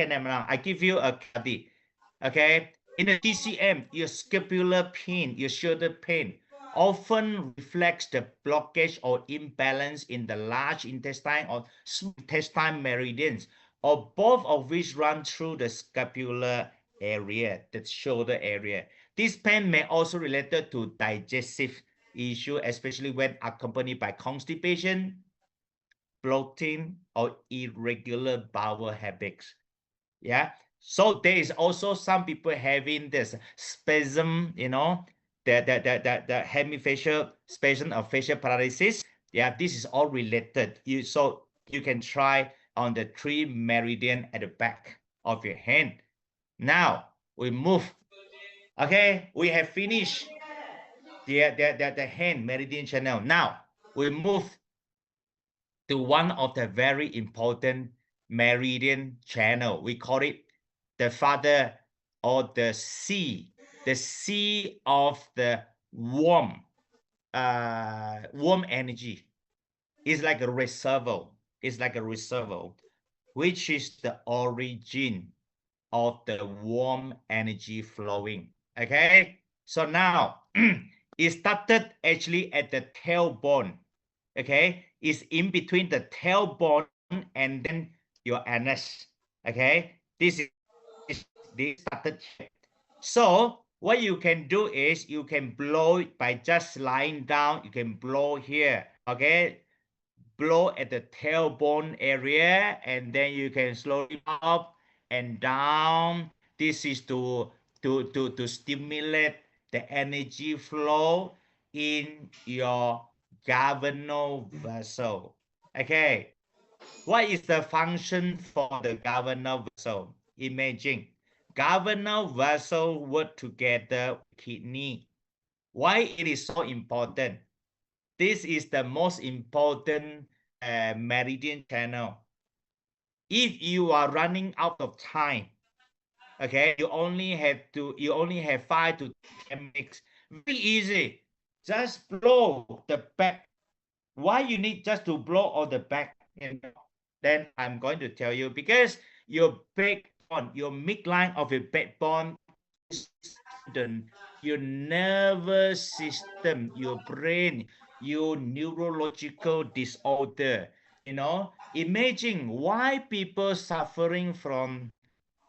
now I give you a copy. Okay, in the TCM, your scapular pain, your shoulder pain, often reflects the blockage or imbalance in the large intestine or small intestine meridians, or both of which run through the scapular area, the shoulder area. This pain may also related to digestive issue, especially when accompanied by constipation, bloating, or irregular bowel habits. Yeah. So there is also some people having this spasm, the hemifacial spasm of facial paralysis. Yeah, this is all related. So you can try on the 3 meridian at the back of your hand. Now we move. Okay, we have finished the hand meridian channel. Now we move to one of the very important meridian channel. We call it the father or the sea of the warm, warm energy. It's like a reservoir. It's like a reservoir, which is the origin of the warm energy flowing. Okay, so now it started actually at the tailbone. Okay, it's in between the tailbone and then your anus. Okay, this is this started here. So what you can do is you can blow it by just lying down. You can blow here. Okay, blow at the tailbone area, and then you can slowly up and down. This is to stimulate the energy flow in your governor vessel. Okay, what is the function for the governor vessel? Imagine governor vessel work together with kidney. Why it is so important? This is the most important meridian channel. If you are running out of time, okay, you only have 5 to 10 minutes. Very easy. Just blow the back. Why you need just to blow on the back? Then I'm going to tell you, because your backbone, your midline of your backbone strengthened, your nervous system, your brain, your neurological disorder. Imagine why people suffering from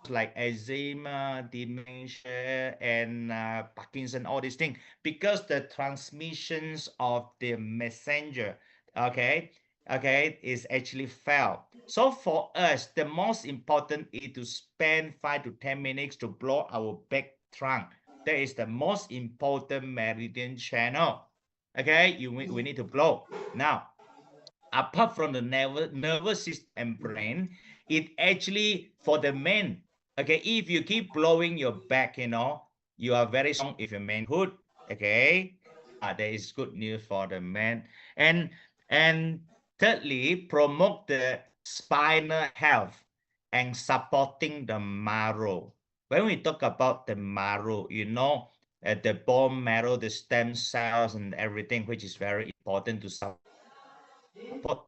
those like eczema, dementia, and Parkinson, all these things, because the transmissions of the messenger, okay, is actually failed. So for us, the most important is to spend 5 to 10 minutes to blow our back trunk. That is the most important meridian channel. Okay, we need to blow. Now, apart from the nervous system and brain, it actually for the men. Okay, if you keep blowing your back, you are very strong if your manhood. Okay, there is good news for the men. And thirdly, promote the spinal health and supporting the marrow. When we talk about the marrow, the bone marrow, the stem cells and everything, which is very important to support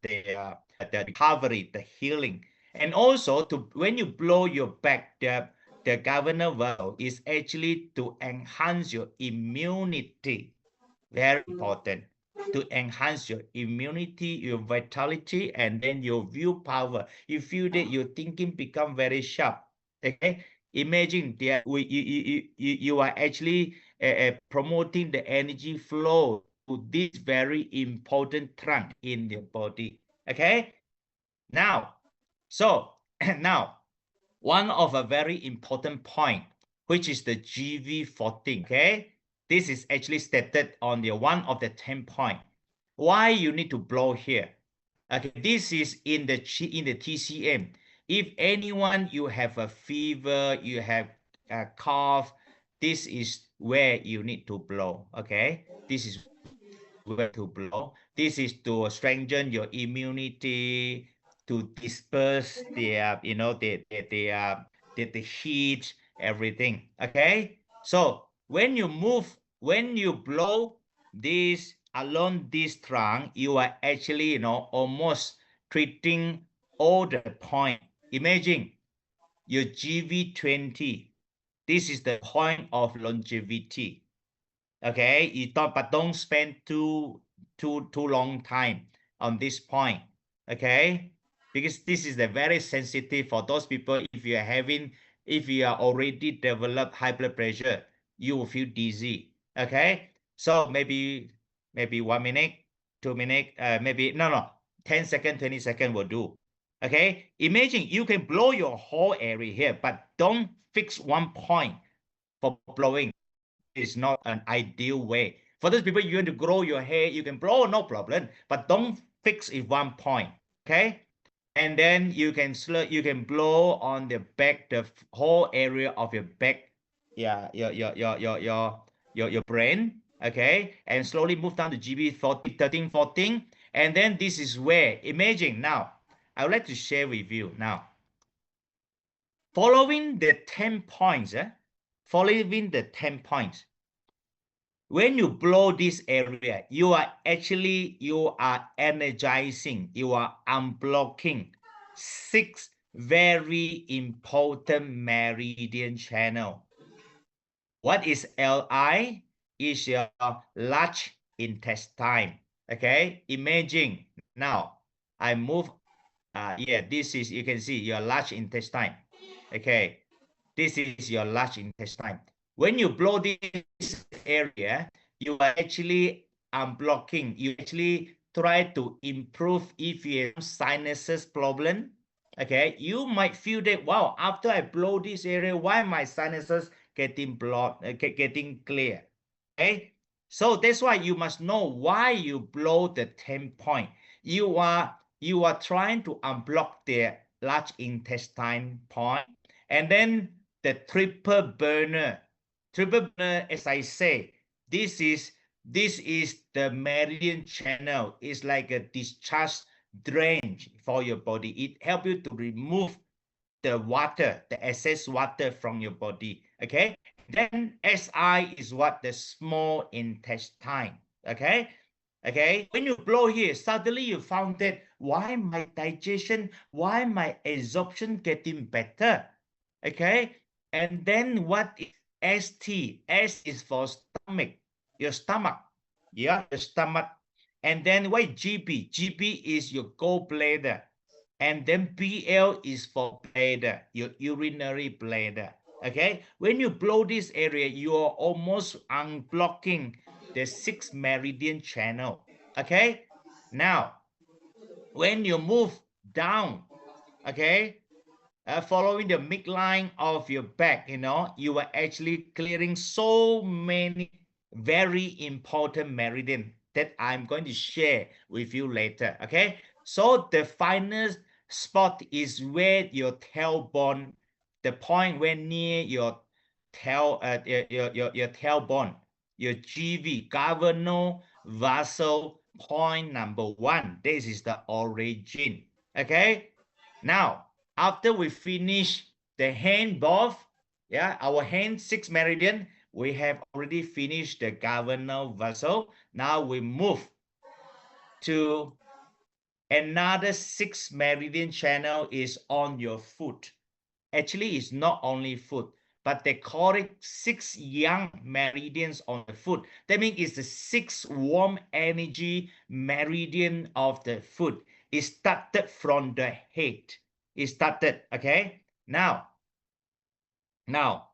the recovery, the healing. And also, when you blow your back, the governor valve is actually to enhance your immunity. Very important. To enhance your immunity, your vitality, and then your willpower. You feel that your thinking become very sharp. Okay, imagine that you are actually promoting the energy flow to this very important trunk in your body. Okay, now, so now one of a very important point, which is the GV14. Okay, this is actually stated on the one of the 10 point. Why you need to blow here? Okay, this is in the TCM. If anyone you have a fever, you have a cough, this is where you need to blow. Okay, this is where to blow. This is to strengthen your immunity, to disperse the heat, everything. Okay, so when you blow this along this trunk, you are actually almost treating all the point. Imagine your GV20. This is the point of longevity. Okay, but don't spend too long time on this point. Okay, because this is the very sensitive for those people. If you are already developed high blood pressure, you will feel dizzy. Okay, so maybe 1 minute, 2 minutes, maybe no 10 seconds, 20 seconds will do. Okay, imagine you can blow your whole area here, but don't fix one point for blowing. Is not an ideal way. For those people, you want to grow your hair, you can blow, no problem, but don't fix it one point. Okay, and then you can blow on the back, the whole area of your back. Yeah, your brain. Okay, and slowly move down to GB 40, 13, 14, and then this is where, imagine now, I would like to share with you now, following the 10 points. Following the 10 points, when you blow this area, you are energizing, you are unblocking 6 very important meridian channel. What is LI? Is your large intestine. Okay, imagine now I move. This is, you can see your large intestine. Okay, this is your large intestine. When you blow this area, you are actually unblocking. You actually try to improve if you have sinuses problem. Okay, you might feel that, wow, after I blow this area, why my sinuses getting blocked, getting clear? Okay, So that's why you must know why you blow the 10 point. You are trying to unblock the large intestine point, and then the triple burner. Triple burner, as I say, this is the meridian channel. It's like a discharge drain for your body. It helps you to remove the water, the excess water from your body. Okay. Then SI is what? The small intestine. Okay. Okay. When you blow here, suddenly you found that why my digestion, why my absorption getting better. Okay. And then what is ST? S is for stomach. Your stomach. Yeah, your stomach. And then what GB? GB is your gallbladder. And then BL is for bladder, your urinary bladder. Okay, when you blow this area, you are almost unblocking the 6th meridian channel. Okay, now when you move down, okay, following the midline of your back, you are actually clearing so many very important meridian that I'm going to share with you later. Okay, so the final spot is where your tailbone, the point where near your your tailbone, your GV, governor vessel point number 1. This is the origin. Okay, now after we finish the hand both, yeah, our hand 6 meridian, we have already finished the governor vessel. Now we move to another 6 meridian channel is on your foot. Actually, it's not only foot, but they call it 6 young meridians on the foot. That means it's the 6 warm energy meridian of the foot. It started from the head. It started, okay? Now,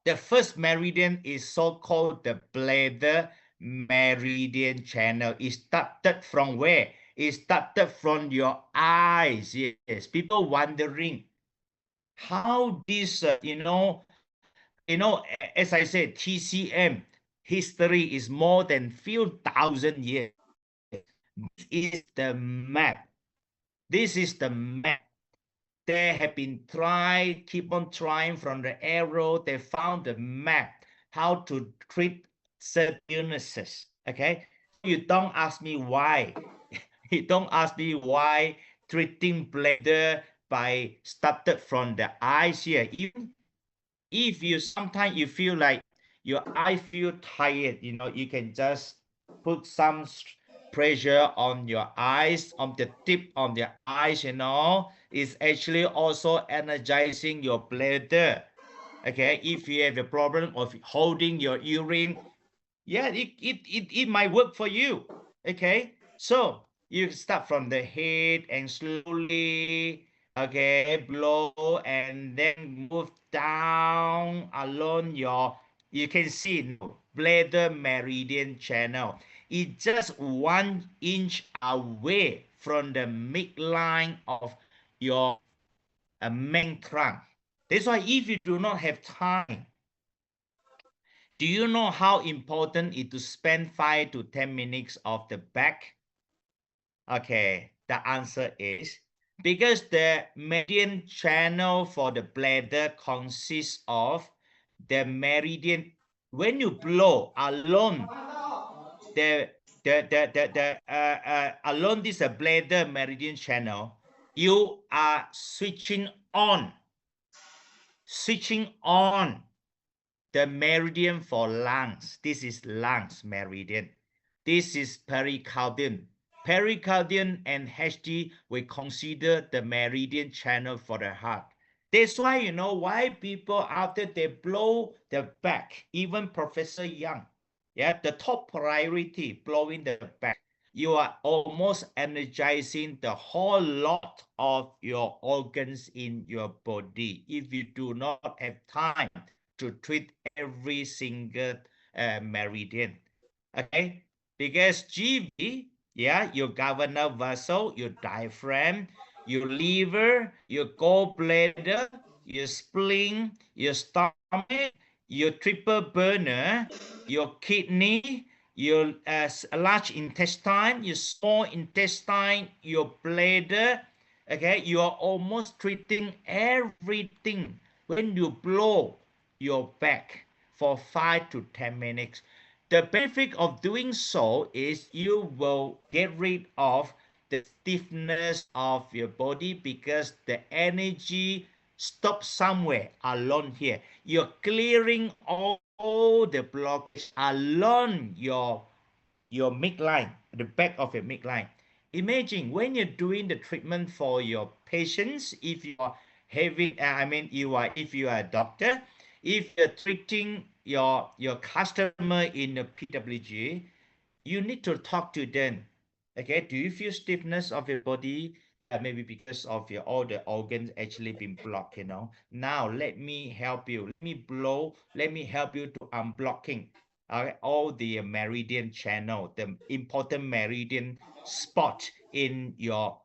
the first meridian is so-called the bladder meridian channel. It started from where? It started from your eyes. Yes, people wondering how this, as I said, TCM history is more than few thousand years. This is the map. This is the map. They have been trying, keep on trying from the arrow. They found the map how to treat certain illnesses. Okay, you don't ask me why. You don't ask me why treating bladder by started from the eyes here. Even if you sometimes you feel like your eye feel tired, you can just put some pressure on your eyes, on the tip of the eyes, it's actually also energizing your bladder. Okay, if you have a problem of holding your urine, yeah, it might work for you. Okay, so you start from the head and slowly, okay, blow and then move down along your, you can see now, bladder meridian channel. It's just 1 inch away from the midline of your main trunk. That's why if you do not have time, do you know how important it is to spend 5 to 10 minutes of the back? Okay, the answer is because the meridian channel for the bladder consists of the meridian. When you blow along along this bladder meridian channel, you are switching on the meridian for lungs. This is lungs meridian. This is pericardium. Pericardium and HD we consider the meridian channel for the heart. That's why why people after they blow the back, even Professor Young, yeah, the top priority blowing the back. You are almost energizing the whole lot of your organs in your body. If you do not have time to treat every single meridian. Okay, because GV, yeah, your governor vessel, your diaphragm, your liver, your gallbladder, your spleen, your stomach, your triple burner, your kidney, your large intestine, your small intestine, your bladder. Okay, you are almost treating everything when you blow your back for 5 to 10 minutes. The benefit of doing so is you will get rid of the stiffness of your body because the energy stops somewhere along here. You're clearing all the blockage along your midline, the back of your midline. Imagine when you're doing the treatment for your patients, if you are having, if you are a doctor, if you're treating your customer in a PWG, you need to talk to them. Okay, do you feel stiffness of your body? Maybe because of your all the organs actually been blocked. Now let me help you. Let me blow. Let me help you to unblocking. All the meridian channel, the important meridian spot in your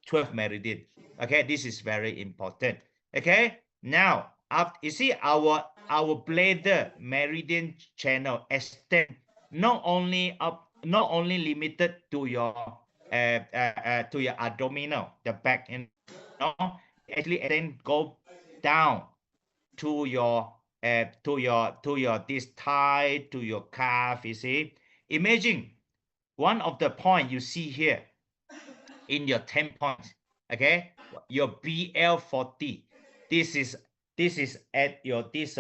12 meridian. Okay, this is very important. Okay, now after you see our bladder meridian channel extend not only limited to your abdominal, the back, it actually extend go down to your this thigh, to your calf. You see, imagine one of the point you see here in your 10 points. Okay, your BL40. This is at your this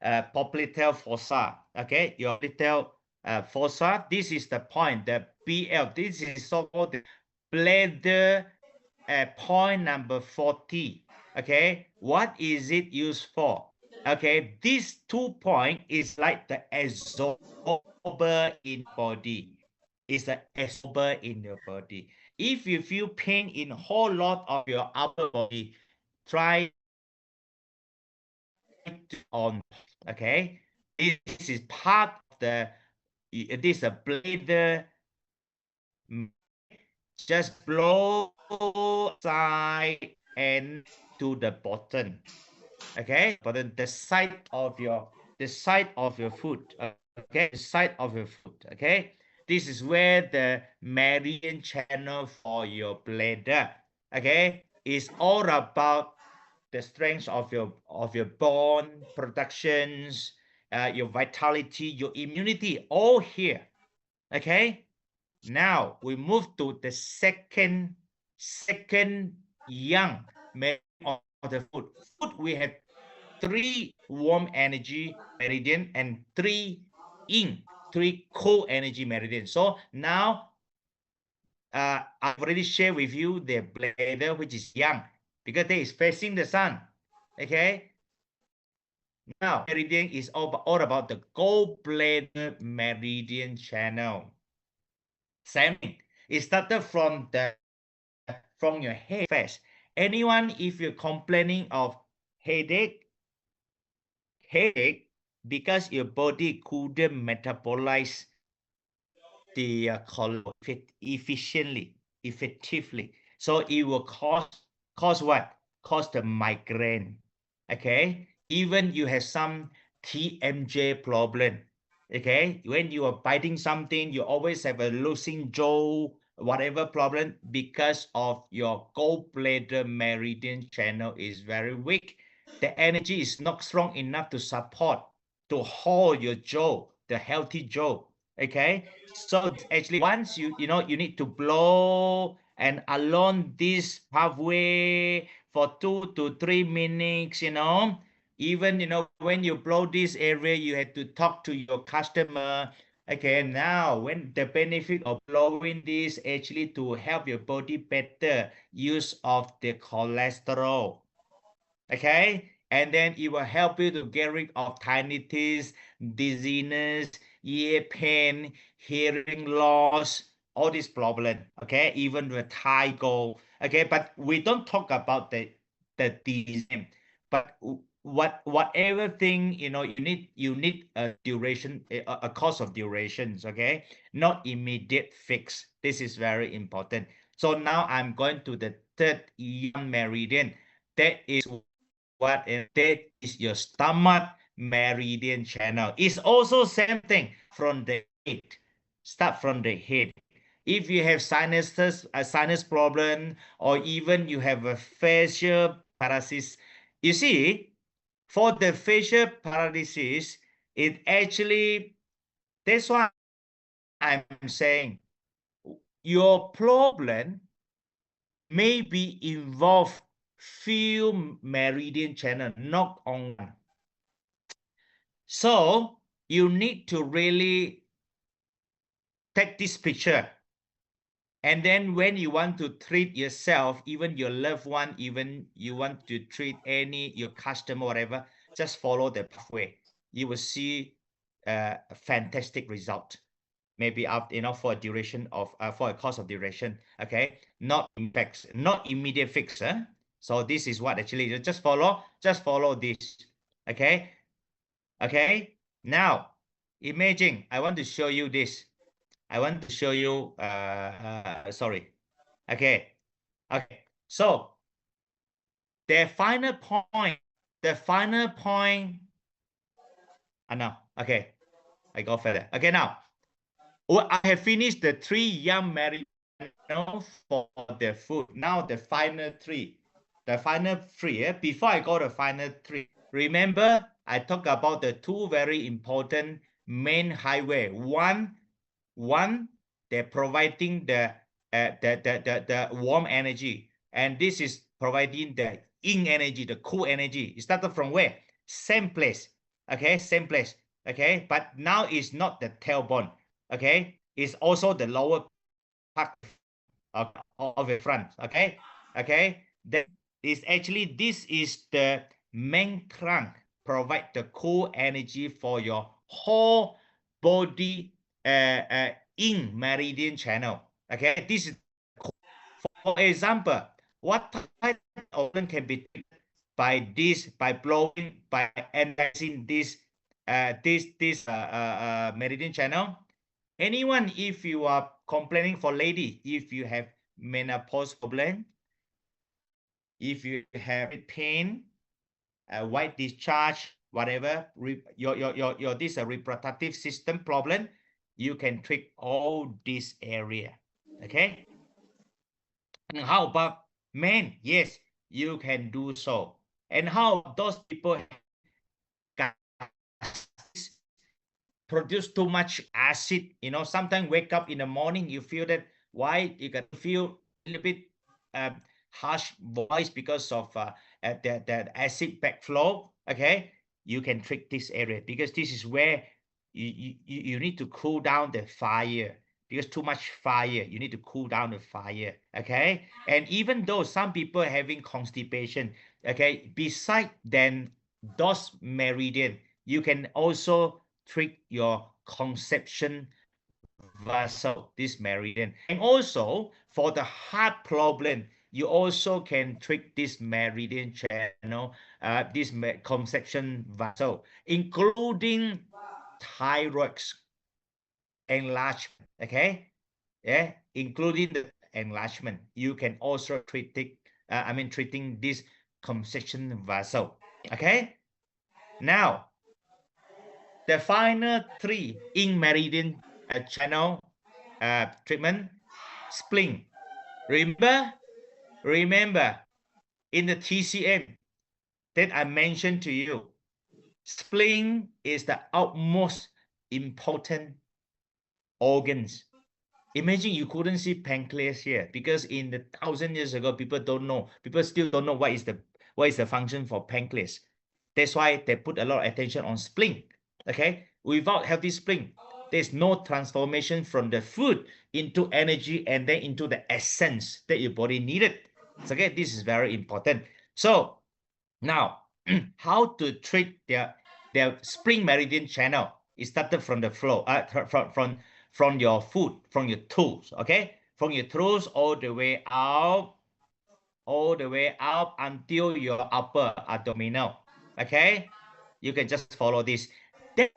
popliteal fossa. Okay, your popliteal fossa. This is the point, the BL. This is so-called the bladder point number 40. Okay, what is it used for? Okay, these 2 points is like the absorber in body. It's the absorber in your body. If you feel pain in a whole lot of your upper body, try to on. Okay, this is part of the this is a bladder. Just blow side and to the bottom. Okay, but then the side of your foot. Okay, the side of your foot. Okay, this is where the meridian channel for your bladder. Okay, is all about the strength of your bone productions, your vitality, your immunity, all here. Okay, now we move to the second young meridian of the foot. Foot we have 3 warm energy meridian and 3 cold energy meridian. So now I've already shared with you the bladder, which is young because they is facing the sun. Okay. Now meridian is all about the gallbladder meridian channel. Same thing. It started from your head first. Anyone, if you're complaining of headache because your body couldn't metabolize the effectively. So it will cause what? Cause the migraine. Okay. Even you have some TMJ problem. Okay. When you are biting something, you always have a losing jaw, whatever problem, because of your gallbladder meridian channel is very weak. The energy is not strong enough to support, to hold your jaw, the healthy jaw. Okay, so actually once you need to blow and along this pathway for 2 to 3 minutes. Even when you blow this area, you have to talk to your customer. Okay, now when the benefit of blowing this actually to help your body better use of the cholesterol. Okay, and then it will help you to get rid of tinnitus, dizziness, ear pain, hearing loss, all this problem. Okay, even the vertigo. Okay, but we don't talk about the disease, but whatever thing you need a duration, a course of durations. Okay, not immediate fix. This is very important. So now I'm going to the third young meridian. That is that is your stomach meridian channel. It's also same thing from the head. Start from the head. If you have sinuses, a sinus problem, or even you have a facial paralysis, you see, for the facial paralysis, it actually, that's why I'm saying your problem may be involve few meridian channel, not on one. So you need to really take this picture. And then when you want to treat yourself, even your loved one, even you want to treat your customer, whatever, just follow the pathway. You will see a fantastic result. Maybe after, for a duration of, for a course of duration, okay? Not immediate fix. So this is what actually, just follow this, okay? Okay, now imagine, I want to show you this. I want to show you, sorry. Okay. So the final point, no, okay. I go further. Okay, now, I have finished the 3 young meridian for the food. Now the final 3. Before I go to final 3, remember I talked about the 2 very important main highway. One, they're providing the warm energy, and this is providing the yin energy, the cool energy. It started from where? Same place. Okay, same place. Okay, but now it's not the tailbone. Okay, it's also the lower part of the front. Okay, that is actually, this is the main trunk, provide the cool energy for your whole body in meridian channel. Okay, this is, for example, what type of organ can be treated by this, by blowing, by energizing this meridian channel? Anyone, if you are complaining, for lady, if you have menopause problem, if you have pain, white discharge, whatever, your this reproductive system problem, you can treat all this area. Okay. And how about men? Yes, you can do so. And how those people produce too much acid, sometimes wake up in the morning, you feel that, why you can feel a little bit harsh voice because of the acid backflow. Okay, you can treat this area, because this is where you need to cool down the fire, because too much fire, you need to cool down the fire. Okay, and even though some people are having constipation, okay, beside then those meridian, you can also treat your conception vessel, this meridian. And also for the heart problem, you also can treat this meridian channel, this conception vessel, including thyroid enlargement. Okay, yeah, including the enlargement, you can also treat it. Treating this conception vessel. Okay, now the final 3 in meridian channel treatment, spleen. Remember in the TCM that I mentioned to you, spleen is the utmost important organs. Imagine you couldn't see pancreas here, because in the 1,000 years ago, people still don't know what is the function for pancreas. That's why they put a lot of attention on spleen. Okay, without healthy spleen, there's no transformation from the food into energy and then into the essence that your body needed. So, okay, this is very important. So now, how to treat their spleen meridian channel? It started from the flow, from your foot, from your toes. Okay, from your toes all the way out until your upper abdominal. Okay, you can just follow this. Then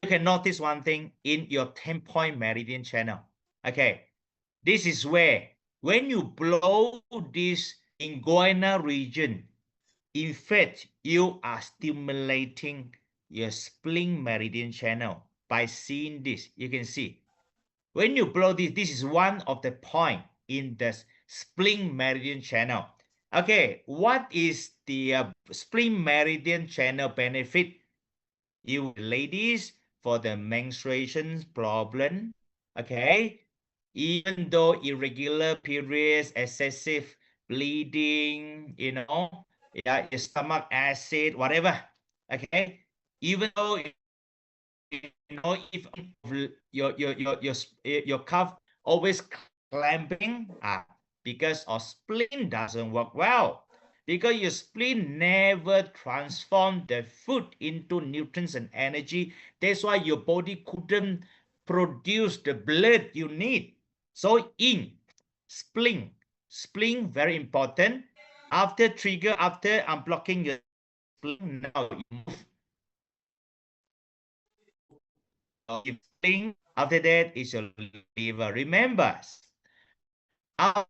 you can notice one thing in your 10-point meridian channel. Okay, this is where, when you blow this inguinal region, in fact, you are stimulating your spleen meridian channel. By seeing this, you can see when you blow this, this is one of the point in the spleen meridian channel. Okay, what is the spleen meridian channel benefit? You ladies for the menstruation problem, okay? Even though irregular periods, excessive bleeding, yeah, your stomach acid, whatever, okay? Even though if your cuff always clamping, because our spleen doesn't work well, because your spleen never transform the food into nutrients and energy. That's why your body couldn't produce the blood you need. So in spleen, spleen very important. After trigger, after unblocking your spleen, now you move your spleen. After that is your liver. Remember, after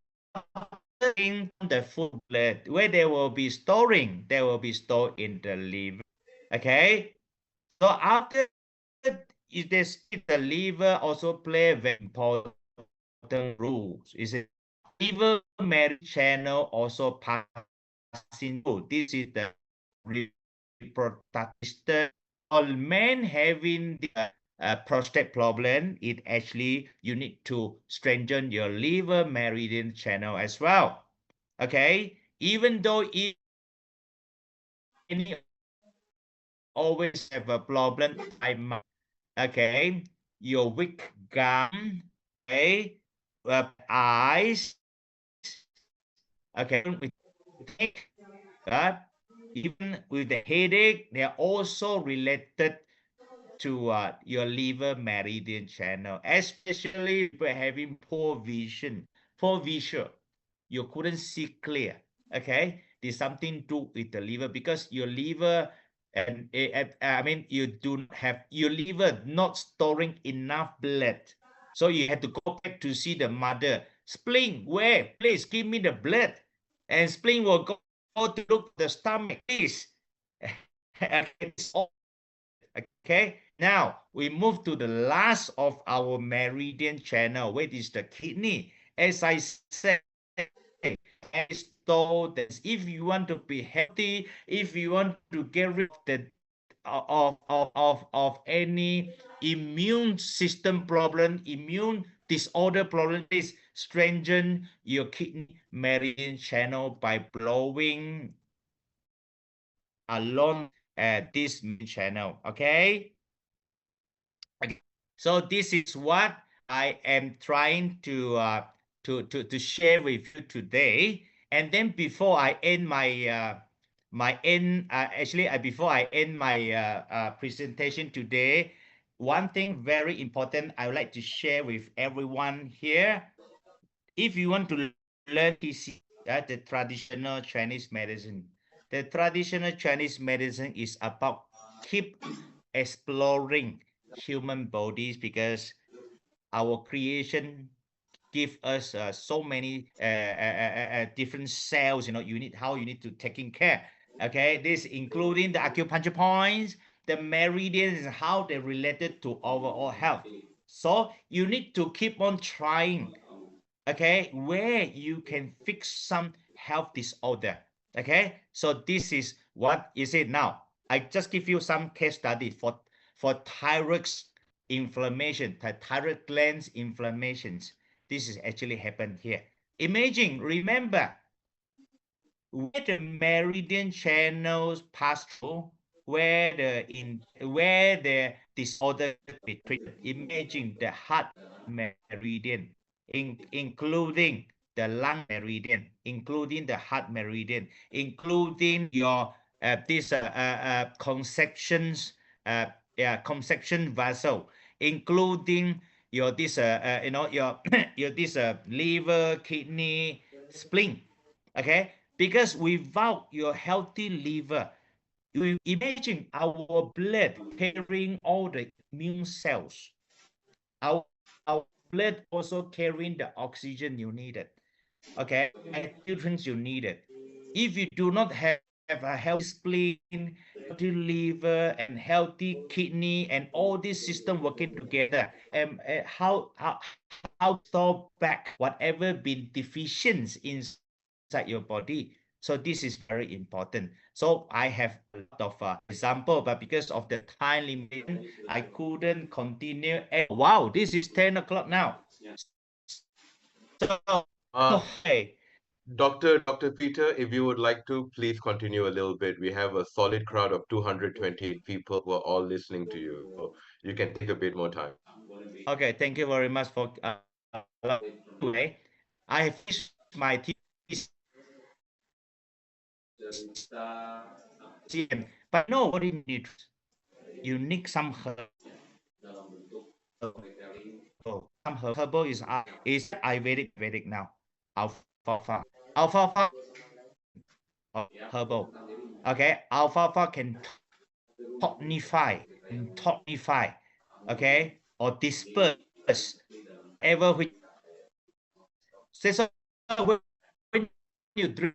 the food blood, where they will be storing, they will be stored in the liver. Okay. So after is this, the liver also play a very important role. Is it liver marriage channel also passing through? This is the reproductive system. All men having the prostate problem, it actually you need to strengthen your liver meridian channel as well. Okay, even though if any always have a problem, okay, your weak gum, okay, eyes, okay, with headache, even with the headache, they are also related to your liver meridian channel, especially if you're having poor vision, poor visual, you couldn't see clear. Okay, there's something to do with the liver, because your liver and I mean you do not have your liver not storing enough blood, so you had to go back to see the mother. Spleen, where? Please give me the blood. And spleen will go to look at the stomach, please. It's all. Okay, now we move to the last of our meridian channel, which is the kidney. As I said, so that if you want to be healthy, if you want to get rid of the of any immune system problem, immune disorder problem, is strengthen your kidney meridian channel by blowing along this main channel. Okay. Okay. So this is what I am trying to share with you today. And then before I end my before I end my presentation today, one thing very important I would like to share with everyone here. If you want to learn TC, the traditional Chinese medicine, the traditional Chinese medicine is about keep exploring human bodies, because our creation give us so many different cells. You need how you need to taking care. Okay, this including the acupuncture points, the meridians, and how they related to overall health. So you need to keep on trying, okay, where you can fix some health disorder. Okay, so this is what is it now. I just give you some case study for thyroid inflammation, thyroid glands inflammations. This is actually happened here. Imagine, remember, where the meridian channels pass through, where the disorder be treated. Imagine the heart meridian, including the lung meridian, including the heart meridian, including your this concessions, conception vessel, including your this your your this liver, kidney, spleen. Okay, because without your healthy liver, you imagine our blood carrying all the immune cells. Our, our blood also carrying the oxygen you needed. Okay, nutrients you needed. If you do not have have a healthy spleen, healthy liver, and healthy kidney, and all these systems working together. And how store back whatever been deficient inside your body. So this is very important. So I have a lot of example, but because of the time limitation, I couldn't continue. Wow, this is 10 o'clock now. So Uh, hey, Dr. Peter, if you would like to, please continue a little bit. We have a solid crowd of 228 people who are all listening to you. So you can take a bit more time. okay, thank you very much for today. I have finished my TCM, but no body nutrition. You need some herbal. Some herbal is Ayurvedic now. Alfalfa. Alfalfa herbal. Okay, alfalfa can tonify, okay, or disperse whatever which. So when you drink